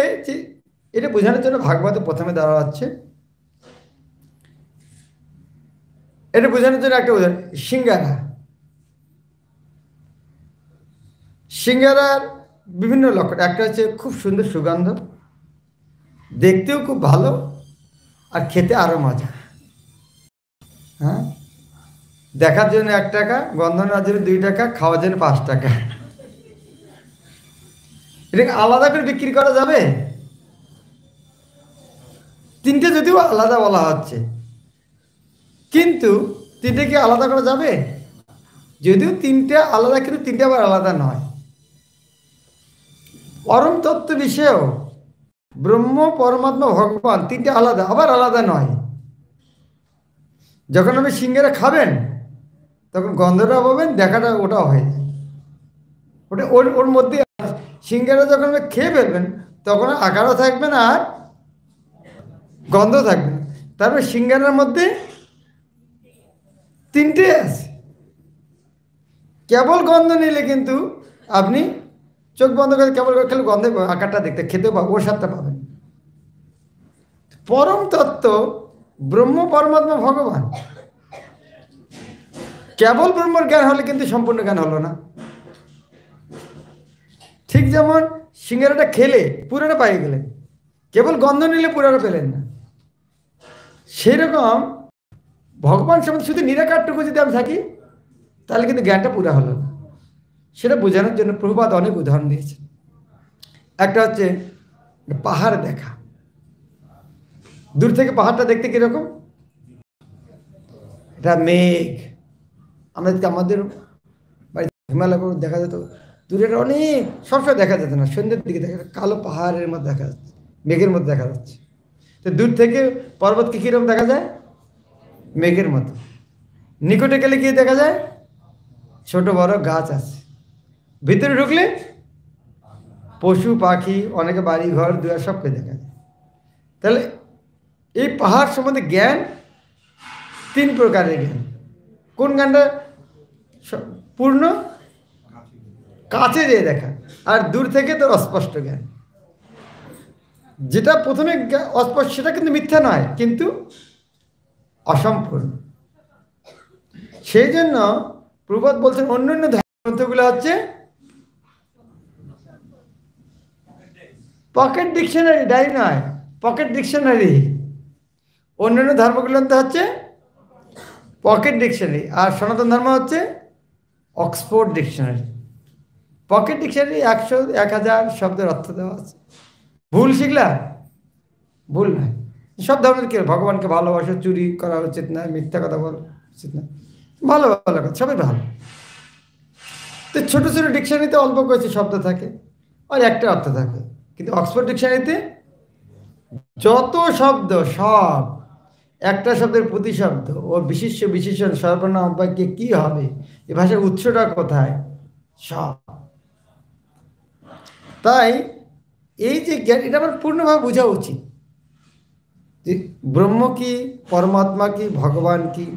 এটা বোঝানোর জন্য ভাগবতে প্রথমে দেওয়া হচ্ছে, এটা বোঝানোর জন্য একটা উদাহরণ, সিঙ্গারা। সিঙ্গারার বিভিন্ন লক্ষণ, একটা হচ্ছে খুব সুন্দর সুগন্ধ, দেখতেও খুব ভালো, আর খেতে আরো মজা। হ্যাঁ, দেখার জন্য 1 টাকা, গন্ধ নেওয়ার জন্য 2 টাকা, খাওয়ার জন্য 5 টাকা। এটাকে আলাদা করে বিক্রি করা যাবে? তিনটে যদিও আলাদা বলা হচ্ছে, কিন্তু তিনটে কি আলাদা করা যাবে? যদিও তিনটে আলাদা, কিন্তু তিনটে আবার আলাদা নয়। পরম তত্ত্ব বিষয়েও ব্রহ্ম, পরমাত্মা, ভগবান তিনটে আলাদা, আবার আলাদা নয়। যখন আপনি সিঙ্গারা খাবেন তখন গন্ধটা পাবেন, দেখাটা ওটাও হয়ে যায়, ওটা ওর মধ্যে। সিঙ্গারা যখন আপনি খেয়ে ফেলবেন তখন আকারও থাকবে না আর গন্ধ থাকবে না। তারপরে সিঙ্গারার মধ্যে তিনটে আছে। কেবল গন্ধ নিলে কিন্তু আপনি চোখ বন্ধ করে কেবল খেলে গন্ধে আকারটা দেখতে, খেতেও পাবেন, ওর স্বাদটা পাবেন। পরম তত্ত্ব ব্রহ্ম, পরমাত্মা, ভগবান, কেবল ব্রহ্মর জ্ঞান হলে কিন্তু সম্পূর্ণ জ্ঞান হলো না। ঠিক যেমন সিঙ্গারাটা খেলে পুরোটা পাই গেলেন, কেবল গন্ধ নিলে পুরোটা পেলেন না। সেই রকম ভগবান সম্বন্ধে শুধু নিরাকারটুকু যদি আমি থাকি, তাহলে কিন্তু জ্ঞানটা পুরা হলো না। সেটা বোঝানোর জন্য প্রভুপাদ অনেক উদাহরণ দিয়েছেন। একটা হচ্ছে পাহাড় দেখা। দূর থেকে পাহাড়টা দেখতে কিরকম? এটা মেঘ। আমাদের বাড়িতে হিমালয় পর্বত দেখা যেত, দূরে অনেক, সবসময় দেখা যেত না, সন্ধ্যের দিকে দেখা যেত, কালো পাহাড়ের মধ্যে দেখা যাচ্ছে, মেঘের মধ্যে দেখা যাচ্ছে। তো দূর থেকে পর্বতকে কিরকম দেখা যায়? মেঘের মতো। নিকটে গেলে কি দেখা যায়? ছোট বড় গাছ আছে। ভিতরে ঢুকলে পশু পাখি, অনেকে বাড়ি ঘর দুয়ার সবকে দেখা যায়। তাহলে এই পাহাড় সম্বন্ধে জ্ঞান 3 প্রকারের জ্ঞান। কোন জ্ঞানটা পূর্ণ? কাছে যেয়ে দেখা, আর দূর থেকে তোর অস্পষ্ট জ্ঞান। যেটা প্রথমে অস্পষ্ট, সেটা কিন্তু মিথ্যা নয়, কিন্তু অসম্পূর্ণ। সেই জন্য প্রভুপাদ বলছেন অন্যান্য ধর্মগ্রন্থগুলো হচ্ছে পকেট ডিকশনারি, ডায়েরি নয়, পকেট ডিকশনারি। অন্যান্য ধর্মগ্রন্থ হচ্ছে পকেট ডিকশনারি, আর সনাতন ধর্ম হচ্ছে অক্সফোর্ড ডিকশনারি। পকেট ডিকশনারি 100 1000 শব্দের অর্থ দেওয়া আছে। ভুল শিখলা? ভুল নয়। সব ধর্মের কি ভগবানকে ভালোবাসা, চুরি করা উচিত না, মিথ্যা কথা বলা উচিত না, ভালো ভালো কথা, সবই ভালো। তো ছোট ছোট ডিকশনারিতে অল্প কিছু শব্দ থাকে আর একটা অর্থ থাকে, কিন্তু অক্সফোর্ড ডিকশনারিতে যত শব্দ, সব একটা শব্দের প্রতিশব্দ ও বিশিষ্ট বিশেষণ, সর্বনাম, বাক্যে কি হবে, এ ভাষার উৎসটা কোথায়, সব। তাই এই যে জ্ঞান, এটা আমার পূর্ণভাবে বোঝা উচিত যে ব্রহ্ম কি, পরমাত্মা কি, ভগবান কি।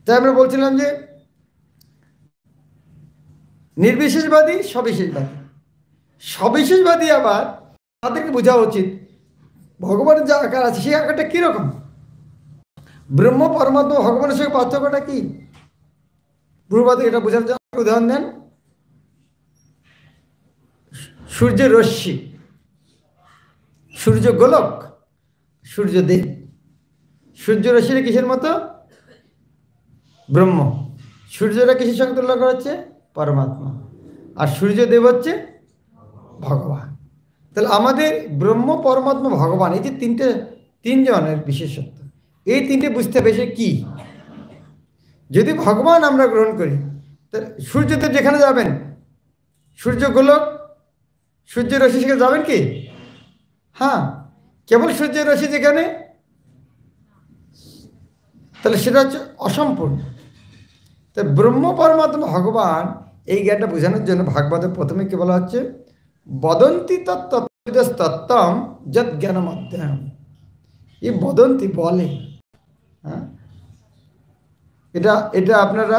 তাই আমরা বলছিলাম যে নির্বিশেষবাদী, সবিশেষবাদী। সবিশেষবাদী আবার তাদেরকে বোঝা উচিত ভগবানের যে আকার আছে সেই আকারটা কীরকম, ব্রহ্ম, পরমাত্মা, ভগবানের সঙ্গে পার্থক্যটা কি। প্রভুপাদ এটা বোঝার জন্য উদাহরণ দেন, সূর্যের রশ্মি, সূর্য গোলক, সূর্যদেব। সূর্য রশ্মিটা কিসের মতো? ব্রহ্ম। সূর্যটা কিসের সঙ্গে তুলনা করা হচ্ছে? পরমাত্মা। আর সূর্যদেব হচ্ছে ভগবান। তাহলে আমাদের ব্রহ্ম, পরমাত্মা, ভগবান, এই যে তিনজনের বিশেষত্ব, এই তিনটে বুঝতে পেরেছে কি? যদি ভগবান আমরা গ্রহণ করি, তাহলে সূর্যদেব যেখানে যাবেন, সূর্য গোলক, সূর্য রশ্মি সেখানে যাবেন কি? হ্যাঁ, কেবল সূর্যের রশ্মি যেখানে, তাহলে সেটা হচ্ছে অসম্পূর্ণ। তাই ব্রহ্ম, পরমাত্মা, ভগবান, এই জ্ঞানটা বোঝানোর জন্য ভাগবতের প্রথমে কি বলা হচ্ছে? বদন্তি তত্ত্বম যৎ জ্ঞানম অধ্যয়ন। এই বদন্তি বলে, হ্যাঁ, এটা আপনারা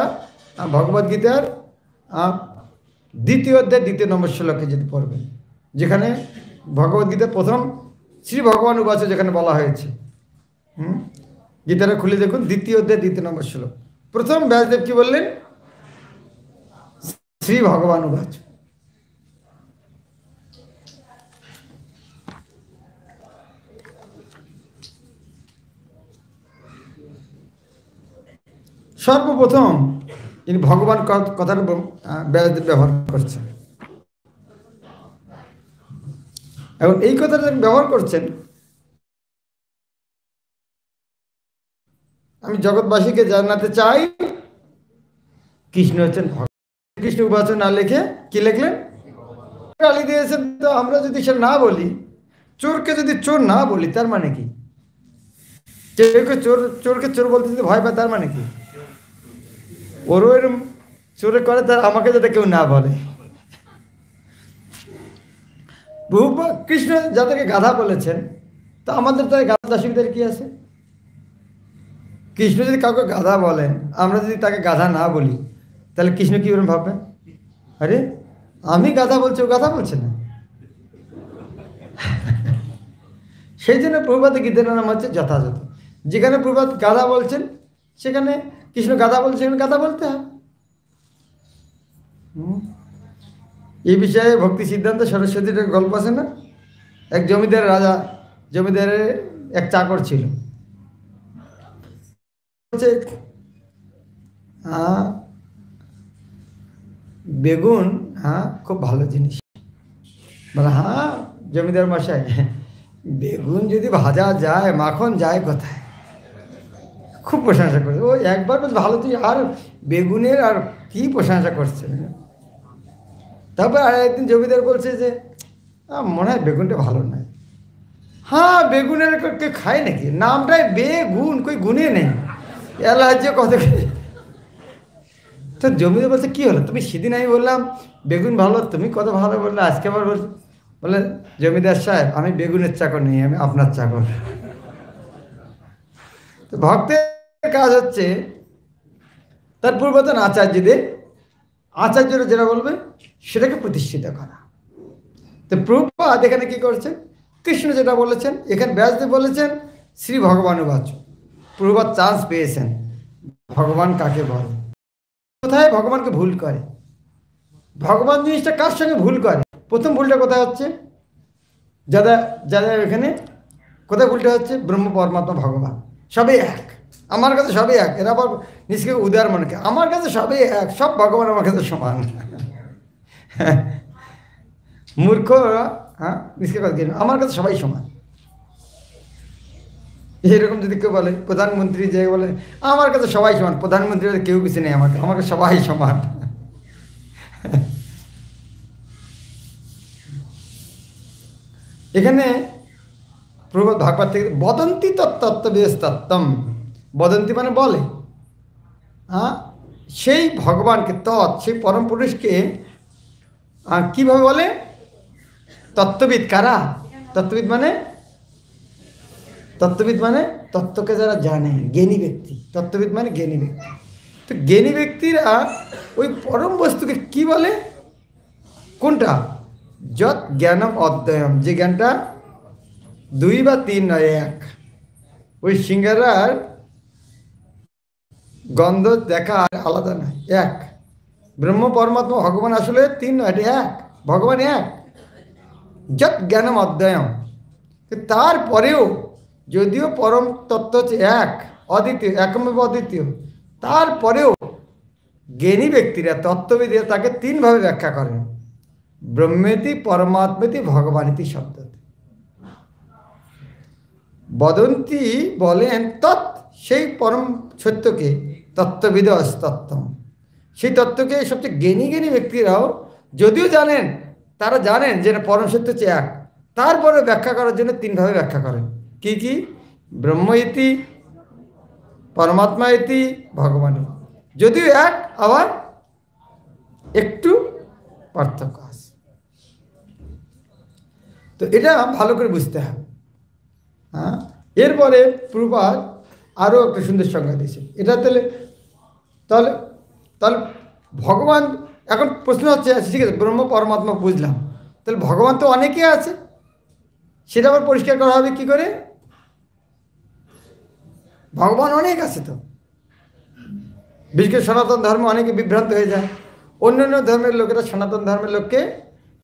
ভগবদ্গীতার 2য় অধ্যায় 2 নম্বর শ্লোকে যদি পড়বেন, যেখানে ভগবদ্গীতার প্রথম শ্রী ভগবান উবাচ যেখানে বলা হয়েছে, গীতাটা খুলে দেখুন, 2য় অধ্যায় 2 নম্বর শ্লোক। প্রথম ব্যাসদেব কি বললেন? শ্রী ভগবান উবাচ। সর্বপ্রথম ইনি ভগবান কথাটা ব্যাসদেব ব্যবহার করছেন। এবং এই কথাটা ব্যবহার করছেন, আমি জগৎবাসীকে জানাতে চাই কৃষ্ণ হচ্ছেন ভগবান। কৃষ্ণ উবাচ না লিখে কি লিখলেন? গালি দিয়েছেন। তো আমরা যদি সেটা না বলি, চোরকে যদি চোর না বলি, তার মানে কি? চোরকে চোর বলতে যদি ভয় পায়, তার মানে কি? ওরও এরম চোরে করে, তার আমাকে যাতে কেউ না বলে। কৃষ্ণ যাদেরকে গাধা বলেছেন, তা আমাদের তাই গাধা দাসীদের কি আছে? কৃষ্ণ যদি কাউকে গাধা বলেন, আমরা যদি তাকে গাধা না বলি, তাহলে কৃষ্ণ কি বলেন ভাববেন? আরে আমি গাধা বলছি, ও গাধা বলছে না। সেই জন্য প্রভুপাদের গীতার নাম হচ্ছে যথাযথ। যেখানে প্রভুপাদ গাধা বলছেন, সেখানে কৃষ্ণ গাধা বলছে, সেখানে গাধা বলতে হয়। এই বিষয়ে ভক্তি সিদ্ধান্ত সরস্বতীর গল্প আছে না? এক জমিদার রাজা, জমিদারের এক চাকর ছিল। বেগুন, হ্যাঁ, খুব ভালো জিনিস। বলে, হ্যাঁ জমিদার মশাই, বেগুন যদি ভাজা যায়, মাখন যায় কোথায়? খুব প্রশংসা করছে। ও একবার ভালো, তুই আর বেগুনের আর কি প্রশংসা করছে। তারপর আর একদিন জমিদার বলছে যে, মনে হয় বেগুনটা ভালো নয়। হ্যাঁ, বেগুনের কেউ খায় নাকি? নামটাই বেগুন, কই গুনে নেই, এলাচে কত। তো জমিদার বলছে, কি হলো? তুমি সেদিন আমি বললাম বেগুন ভালো, তুমি কত ভালো বললে, আজকে আবার বলে, জমিদার সাহেব, আমি বেগুনের চাকর নেই, আমি আপনার চাকর। তো ভক্তের কাজ হচ্ছে তার পূর্বতন আচার্যরা যেটা বলবে সেটাকে প্রতিষ্ঠিত করা। তো প্রভুপাদ এখানে কি করছেন? কৃষ্ণ যেটা বলেছেন, এখানে ব্যাসদেব বলেছেন শ্রী ভগবান উবাচ। প্রভুপাদ চান্স পেয়েছেন ভগবান কাকে বলে, কোথায় ভগবানকে ভুল করে। ভগবান জিনিসটা কার সঙ্গে ভুল করে? প্রথম ভুলটা কোথায় হচ্ছে? যাদের এখানে কোথায় ভুলটা হচ্ছে? ব্রহ্ম, পরমাত্মা, ভগবান সবই এক, আমার কাছে সবই এক। এরা আবার নিজকে উদার মনে করে, আমার কাছে সবই এক, সব ভগবান আমার কাছে সমান। মূর্খ, হ্যাঁ, নিজকে কথা, আমার কাছে সবাই সমান। এরকম যদি কেউ বলে, প্রধানমন্ত্রী যে বলে আমার কাছে সবাই সমান, প্রধানমন্ত্রী কেউ কিছু নেই, আমাকে সবাই সমান। এখানে প্রভু ভাগবত থেকে বদন্তি তত্ত্বম, বদন্তি মানে বলে, হ্যাঁ, সেই ভগবানকে, সেই পরম পুরুষকে কিভাবে বলে? তত্ত্ববিদ। কারা তত্ত্ববিদ? মানে তত্ত্বকে যারা জানে, জ্ঞানী ব্যক্তি। তত্ত্ববিদ মানে জ্ঞানী ব্যক্তি। তো জ্ঞানী ব্যক্তিরা ওই পরম বস্তুকে কি বলে? কোনটা? যৎ জ্ঞানম অধ্যয়ম, যে জ্ঞানটা 2 বা 3 নয়, এক। ওই সিঙ্গারার গন্ধ দেখা আলাদা নয়, এক। ব্রহ্ম, পরমাত্মা, ভগবান আসলে 3 নয়, এটা এক, ভগবান এক। যৎ জ্ঞানম অধ্যয়ম। তারপরেও যদিও পরম তত্ত্ব হচ্ছে এক, অদ্বিতীয়, একমেব অদ্বিতীয়, তারপরেও জ্ঞানী ব্যক্তিরা, তত্ত্ববিদরা তাকে তিনভাবে ব্যাখ্যা করেন। ব্রহ্মেতি, পরমাত্মেতি, ভগবানিতি শব্দ। বদন্তি বলেন তৎ, সেই পরম সত্যকে, তত্ত্ববিদ অস্তত্ত্বম, সেই তত্ত্বকে সবচেয়ে জ্ঞানী ব্যক্তিরাও যদিও জানেন, তারা জানেন যে পরম সত্য হচ্ছে এক, তারপরে ব্যাখ্যা করার জন্য তিনভাবে ব্যাখ্যা করেন। কি কি? ব্রহ্ম ইতি, পরমাত্মা ইতি, ভগবান। যদিও এক, আবার একটু পার্থক্য আছে। তো এটা ভালো করে বুঝতে হবে। হ্যাঁ, এরপরে প্রভুপাদ আরও একটা সুন্দর সংজ্ঞা দিয়েছে। এটা তাহলে তাহলে তাহলে ভগবান, এখন প্রশ্ন হচ্ছে, ঠিক আছে ব্রহ্ম পরমাত্মা বুঝলাম, তাহলে ভগবান তো অনেকে আছে, সেটা আবার পরিষ্কার করা হবে কি করে? ভগবান অনেক আছে তো, বিশেষ করে সনাতন ধর্মে অনেকে বিভ্রান্ত হয়ে যায়। অন্য অন্য ধর্মের লোকেরা সনাতন ধর্মের লোককে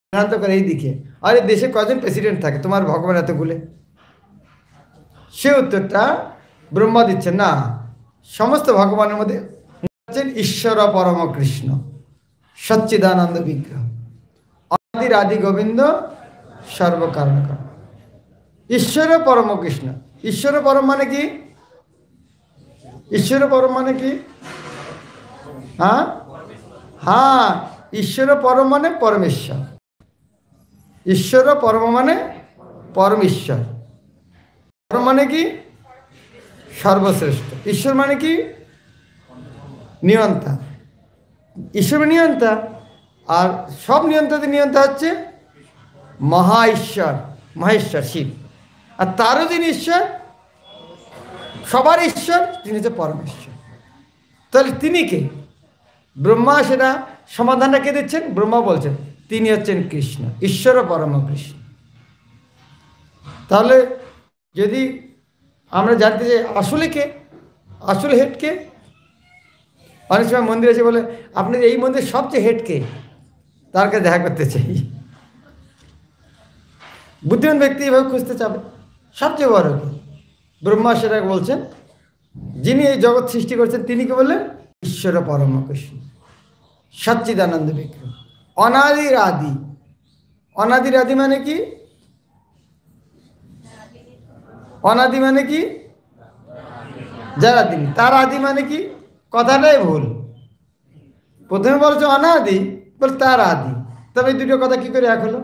বিভ্রান্ত করে এই দিকে, আরে দেশে কজন প্রেসিডেন্ট থাকে, তোমার ভগবান এতগুলো? সে উত্তরটা ব্রহ্মা দিচ্ছে না, সমস্ত ভগবানের মধ্যে হচ্ছেন ঈশ্বর পরম কৃষ্ণ, সচ্চিদানন্দ বিগ্রহ, আদির আদি গোবিন্দ, সর্বকারণ কারণ। ঈশ্বর পরম কৃষ্ণ। ঈশ্বর পরম মানে কি? ঈশ্বর পরম মানে কি? হ্যাঁ হ্যাঁ, ঈশ্বর পরম মানে পরমেশ্বর। ঈশ্বর পরম মানে পরমেশ্বর। পরম মানে কি? সর্বশ্রেষ্ঠ। ঈশ্বর মানে কি? নিয়ন্তা। ঈশ্বর নিয়ন্তা, আর সব নিয়ন্তাতে নিয়ন্তা হচ্ছে মহা ঈশ্বর, মহেশ্বর শিব। আর তারও যিনি ঈশ্বর, সবার ঈশ্বর, তিনি হচ্ছে পরমেশ্বর। তাহলে তিনি কে? ব্রহ্মা সেটা সমাধানটা কে দিচ্ছেন? ব্রহ্মা বলছেন তিনি হচ্ছেন কৃষ্ণ, ঈশ্বর পরম কৃষ্ণ। তাহলে যদি আমরা জানতে চাই আসলে কে, আসলে হেড কে, অনেক সময় মন্দির এসে বলে আপনি এই মন্দির সবচেয়ে হেড কে, তার কাছে দেখা করতে চাই। বুদ্ধিমান ব্যক্তি এভাবে খুঁজতে চাবে সবচেয়ে বড় কে। ব্রহ্মা সেটা বলছেন, যিনি এই জগৎ সৃষ্টি করছেন তিনি কে বললেন? ঈশ্বর পরম কৃষ্ণ, সচ্চিদানন্দ বিগ্রহ, অনাদির আদি। অনাদির আদি মানে কি? অনাদি মানে কি? যার আদি নেই। তার আদি মানে কি? কথাটাই ভুল। প্রথমে বলছে অনাদি, বল তার আদি, তবে এই দুটো কথা কি করে এক হলো?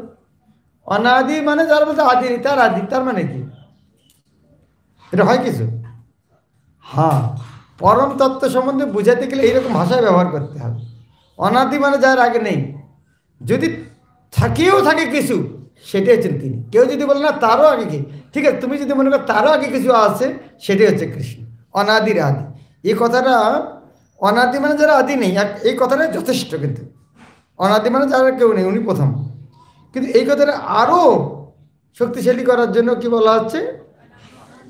অনাদি মানে যার বলতে আদি নেই, তার আদি, তার মানে কি? এটা হয় কিছু? হ্যাঁ, পরম তত্ত্ব সম্বন্ধে বুঝাতে গেলে এইরকম ভাষায় ব্যবহার করতে হবে। অনাদি মানে যার আগে নেই, যদি থাকিও থাকে কিছু, সেটাই হচ্ছেন তিনি। কেউ যদি বলে না তারও আগে কি, ঠিক আছে, তুমি যদি মনে করো তারও আগে কিছু আছে, সেটাই হচ্ছে কৃষ্ণ, অনাদির আদি। এই কথাটা অনাদি মানে যারা আদি নেই, এই কথাটা যথেষ্ট। কিন্তু অনাদি মানে যারা কেউ নেই, উনি প্রথম। কিন্তু এই কথাটা আরও শক্তিশালী করার জন্য কি বলা হচ্ছে?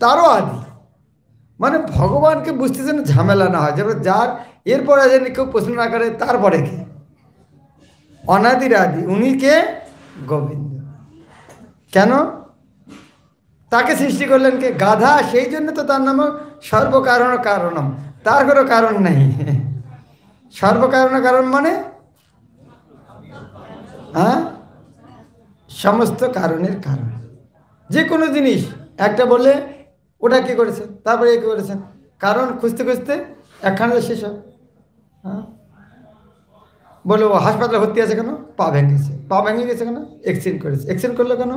তারও আদি। মানে ভগবানকে বুঝতে যেন ঝামেলা না হয়, যেন যার এরপরে যেন কেউ প্রশ্ন না করে তারপরে কে? অনাদির আদি, উনি কে? গোবিন্দ। কেন তাকে সৃষ্টি করলেন কে? গাধা, সেই জন্য তো তার নাম সর্বকারণ কারণম। তার কোনো কারণ নেই। সর্বকারণ কারণ মানে হ্যাঁ, সমস্ত কারণের কারণ। যে কোনো জিনিস একটা বললে ওটা কি করেছেন, তারপরে এ করেছেন, কারণ খুঁজতে খুঁজতে একখানে শেষ হয়। হ্যাঁ, বলে ও হাসপাতালে ভর্তি আছে কেন? পা ভেঙেছে। পা ভেঙে গেছে কেন? অ্যাক্সিডেন্ট করেছে। অ্যাক্সিডেন্ট করলো কেন?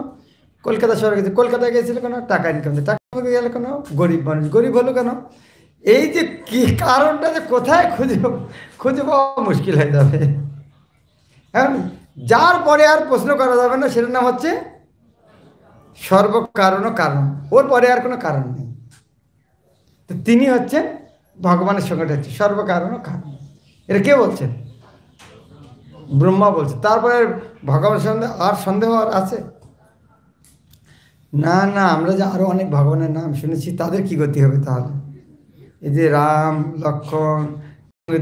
কলকাতা শহরে গেছে। কলকাতায় গেছিল কেন? টাকা ইনকাম, টাকা গেলে কেন? গরিব মানুষ। গরিব হলো কেন? এই যে কি কারণটা, যে কোথায় খুঁজে পাওয়া মুশকিল হয়ে যাবে। হ্যাঁ, যার পরে আর প্রশ্ন করা যাবে না, সেটার নাম হচ্ছে সর্বকারণ কারণ। ওর পরে আর কোনো কারণ নেই। তো তিনি হচ্ছেন ভগবানের সঙ্গে হচ্ছে সর্বকারণ কারণ। এটা কে বলছেন? ব্রহ্মা বলছে। তারপরে ভগবানের সন্দেহ আর সন্দেহ আর আছে? না না, আমরা যে আরো অনেক ভগবানের নাম শুনেছি, তাদের কি গতি হবে তাহলে? এই যে রাম, লক্ষ্মণ,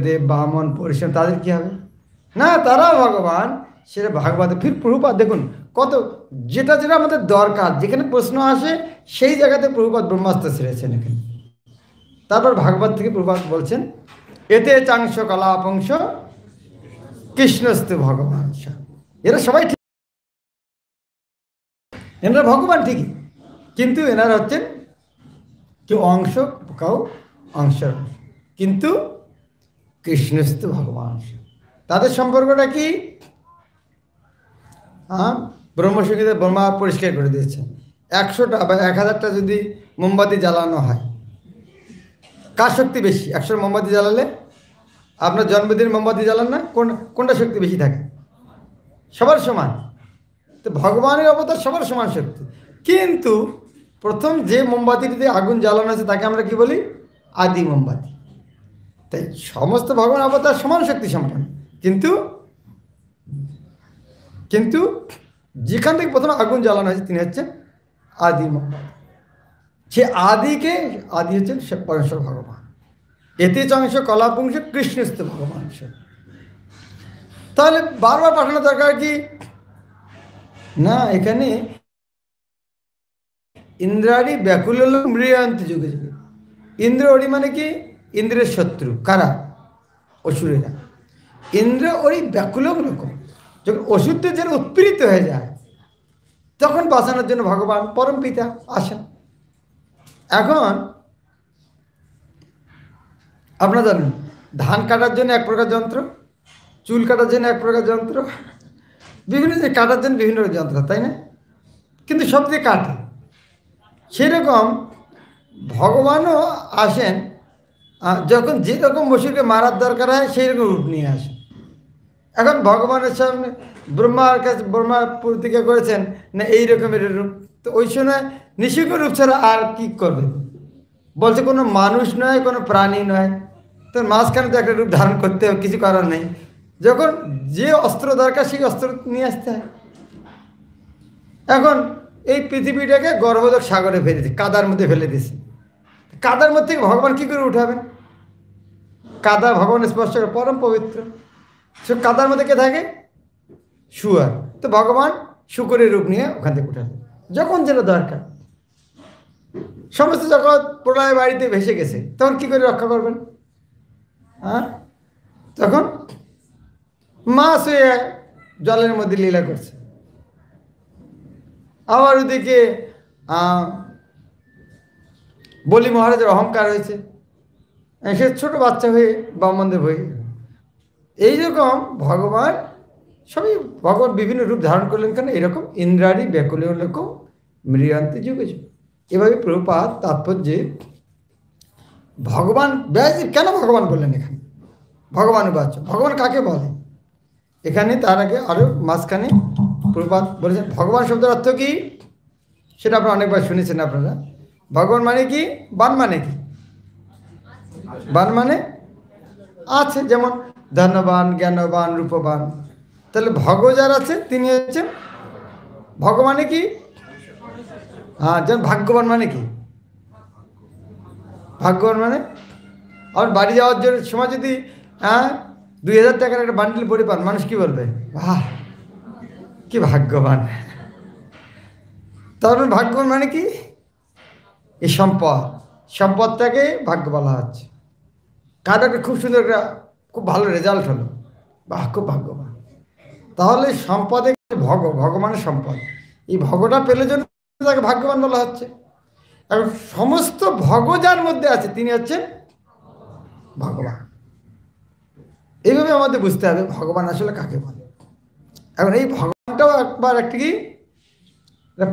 দেব, বামন, পরিশ্রম, তাদের কি হবে? না, তারাও ভগবান, সেটা ভাগবতে। ফির প্রভুপাদ দেখুন কত, যেটা যেটা আমাদের দরকার, যেখানে প্রশ্ন আসে সেই জায়গাতে প্রভুপাদ ব্রহ্মাস্ত্র ছেড়েছেন এখানে। তারপর ভাগবত থেকে প্রভুপাদ বলছেন এতে চাংশ কলাপংশ কৃষ্ণস্তু ভগবান। এরা সবাই ঠিক, এনারা ভগবান ঠিকই, কিন্তু এনারা হচ্ছেন কেউ অংশ, কেউ অংশ, কিন্তু কৃষ্ণস্তু ভগবান। তাদের সম্পর্কটা কি? ব্রহ্মসংগীতে ব্রহ্মা পরিষ্কার করে দিয়েছেন, 100টা বা 1000টা যদি মোমবাতি জ্বালানো হয়, কার শক্তি বেশি? 100 মোমবাতি জ্বালালে, আপনার জন্মদিন মোমবাতি জ্বালান না, কোনটা শক্তি বেশি থাকে? সবার সমান। তো ভগবানের অবতার সবার সমান শক্তি, কিন্তু প্রথম যে মোমবাতিটিতে আগুন জ্বালানো আছে তাকে আমরা কি বলি? আদি মোমবাতি। তাই সমস্ত ভগবান অবতার সমান শক্তি সম্পন্ন, কিন্তু কিন্তু যেখান থেকে প্রথম আগুন জ্বালানো হয়েছে তিনি হচ্ছেন আদি মোমবাতি। সে আদিকে, আদি হচ্ছেন সে পরমেশ্বর ভগবান। এতে চাংশ কলাপুংশ কৃষ্ণস্থ ভগবান। তাহলে বারবার পাঠানো দরকার কি না? এখানে ইন্দ্রাণী ব্যাকুল মৃয়ান্তি যুগে যুগে। ইন্দ্র ওরি মানে কি? ইন্দ্রের শত্রু। কারা? অসুরেরা। ইন্দ্র ওরি ব্যাকুল রকম, যখন অসুরদের যেন উৎপীড়িত হয়ে যায় তখন বাঁচানোর জন্য ভগবান পরম পিতা আসেন। এখন আপনারা জানেন ধান কাটার জন্য এক প্রকার যন্ত্র, চুল কাটার জন্য এক প্রকার যন্ত্র, বিভিন্ন যে কাটার জন্য বিভিন্ন যন্ত্র, তাই না? কিন্তু সব দিয়ে কাটে। সেরকম ভগবানও আসেন, যখন যেরকম অসুরকে মারার দরকার হয় সেই রকম রূপ নিয়ে আসেন। এখন ভগবানের সামনে ব্রহ্মার কাছে ব্রহ্মা প্রতিজ্ঞা করেছেন না এই রকমের রূপ, তো ওই সময় নিঃসিংহ রূপ ছাড়া আর কি করবে? বলছে কোনো মানুষ নয়, কোনো প্রাণী নয়, তো মাঝখানে তো একটা রূপ ধারণ করতে হবে, কিছু করার নেই। যখন যে অস্ত্র দরকার সেই অস্ত্র নিয়ে আসতে হয়। এখন এই পৃথিবীটাকে গর্ভোদক সাগরে ফেলেছে, কাদার মধ্যে ফেলে দিয়েছে। কাদার মধ্যে থেকে ভগবান কী করে উঠাবেন? কাদা ভগবান স্পর্শ করে, পরম পবিত্র। সে কাদার মধ্যে কে থাকে? শুয়ার। তো ভগবান শুকরের রূপ নিয়ে ওখান থেকে উঠালেন যখন যেটা দরকার। সমস্ত জগৎ প্রলয় বাড়িতে ভেসে গেছে, তখন কি করে রক্ষা করবেন? তখন মাছ হয়ে জলের মধ্যে লীলা করছে। আবার ওদিকে বলি মহারাজের অহংকার হয়েছে, সে ছোট বাচ্চা হয়ে ব্রাহ্মণদের হয়ে। এইরকম ভগবান সবই ভগবান বিভিন্ন রূপ ধারণ করলেন। কেন? এরকম ইন্দ্রাণী ব্যাকুলীয় রকম মৃয়ান্তে যুগে যুগে। এভাবে প্রভুপাদ তাৎপর্যে ভগবান ব্যাসদেব কেন ভগবান বললেন এখানে? ভগবান বাচ্চা ভগবান কাকে বলে? এখানে তার আগে আরও মাঝখানে প্রভুপাদ বলেছেন ভগবান শব্দের অর্থ কি, সেটা আপনারা অনেকবার শুনেছেন। আপনারা ভগবান মানে কি? বান মানে কি? বান মানে আছে, যেমন ধনবান, জ্ঞানবান, রূপবান। তাহলে ভগ যার আছে তিনি হচ্ছেন ভগবানে কি? যেমন ভাগ্যবান মানে কি? ভাগ্যবান মানে আর বাড়ি যাওয়ার জন্য সময় যদি 2000 টাকার একটা বান্ডিল বড়ি পান, মানুষ কি বলবে? বাহ কি ভাগ্যবান। তারপর ভাগ্যবান মানে কি? এই সম্পদ, সম্পদটাকে ভাগ্য বলা হচ্ছে। কারোকে খুব সুন্দর একটা খুব ভালো রেজাল্ট হলো, বাহ খুব ভাগ্যবান। তাহলে সম্পদে ভগবানের সম্পদ, এই ভগটা পেলে জন্য তাকে ভাগ্যবান বলা হচ্ছে। এবং সমস্ত ভগ যার মধ্যে আছে তিনি হচ্ছেন ভগবান। এইভাবে আমাদের বুঝতে হবে ভগবান আসলে কাকে বলে। এখন এই ভগবানটাও একবার একটি কি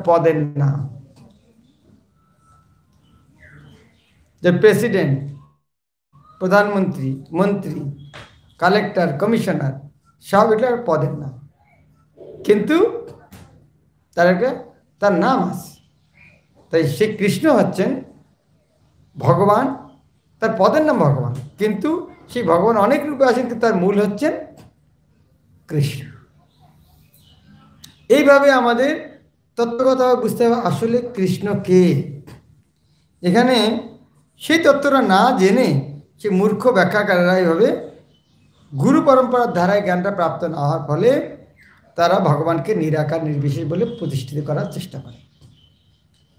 পদের নাম। যে প্রেসিডেন্ট, প্রধানমন্ত্রী, মন্ত্রী, কালেক্টর, কমিশনার সব এটা পদের নাম, কিন্তু তার নাম আছে। তাই সে কৃষ্ণ হচ্ছেন ভগবান, তার পদের নাম ভগবান, কিন্তু সেই ভগবান অনেক রূপে আছেন, কিন্তু তার মূল হচ্ছেন কৃষ্ণ। এইভাবে আমাদের তত্ত্বগতভাবে বুঝতে হবে আসলে কৃষ্ণ কে। এখানে সেই তত্ত্বটা না জেনে সে মূর্খ ব্যাখ্যাকারেরা এইভাবে গুরু পরম্পরার ধারায় জ্ঞানটা প্রাপ্ত না হওয়ার ফলে তারা ভগবানকে নিরাকার নির্বিশেষ বলে প্রতিষ্ঠিত করার চেষ্টা করে।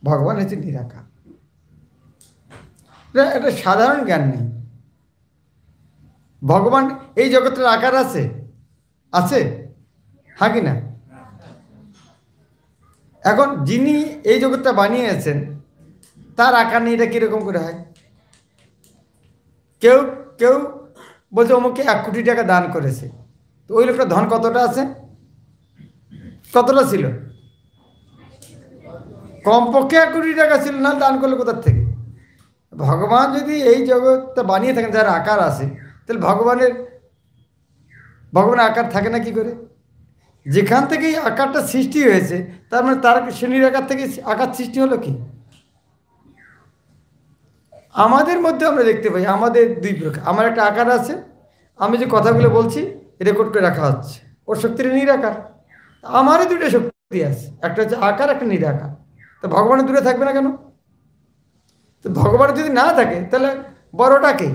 ভগবান হচ্ছে নিরাকার, এটা সাধারণ জ্ঞান নেই। ভগবান এই জগতের আকার আছে, আছে হ্যাঁ কি না? এখন যিনি এই জগৎটা বানিয়েছেন তার আকার নেই, এটা কিরকম করে হয়? কেউ কেউ বলছে অমুকে 1 কোটি টাকা দান করেছে, তো ওই লোকটা ধন কতটা আছে? কতটা ছিল? কমপক্ষে 1 কোটি টাকা ছিল, না দান করলে কোথার থেকে? ভগবান যদি এই জগৎটা বানিয়ে থাকেন যার আকার আছে, তাহলে ভগবানের আকার থাকে না কি করে? যেখান থেকে এই আকারটা সৃষ্টি হয়েছে, তার মানে তার শ্রেণীর আকার থেকে আকার সৃষ্টি হলো কি? আমাদের মধ্যে আমরা দেখতে পাই আমাদের 2 প্রকার। আমার একটা আকার আছে, আমি যে কথাগুলো বলছি রেকর্ড করে রাখা হচ্ছে, ওর শক্তির নিরাকার। আমারও 2টা শক্তি আছে, একটা হচ্ছে আকার, একটা নিরাকার। তো ভগবানের দূরে থাকবে না কেন? তো ভগবান যদি না থাকে তাহলে বড়টা কে?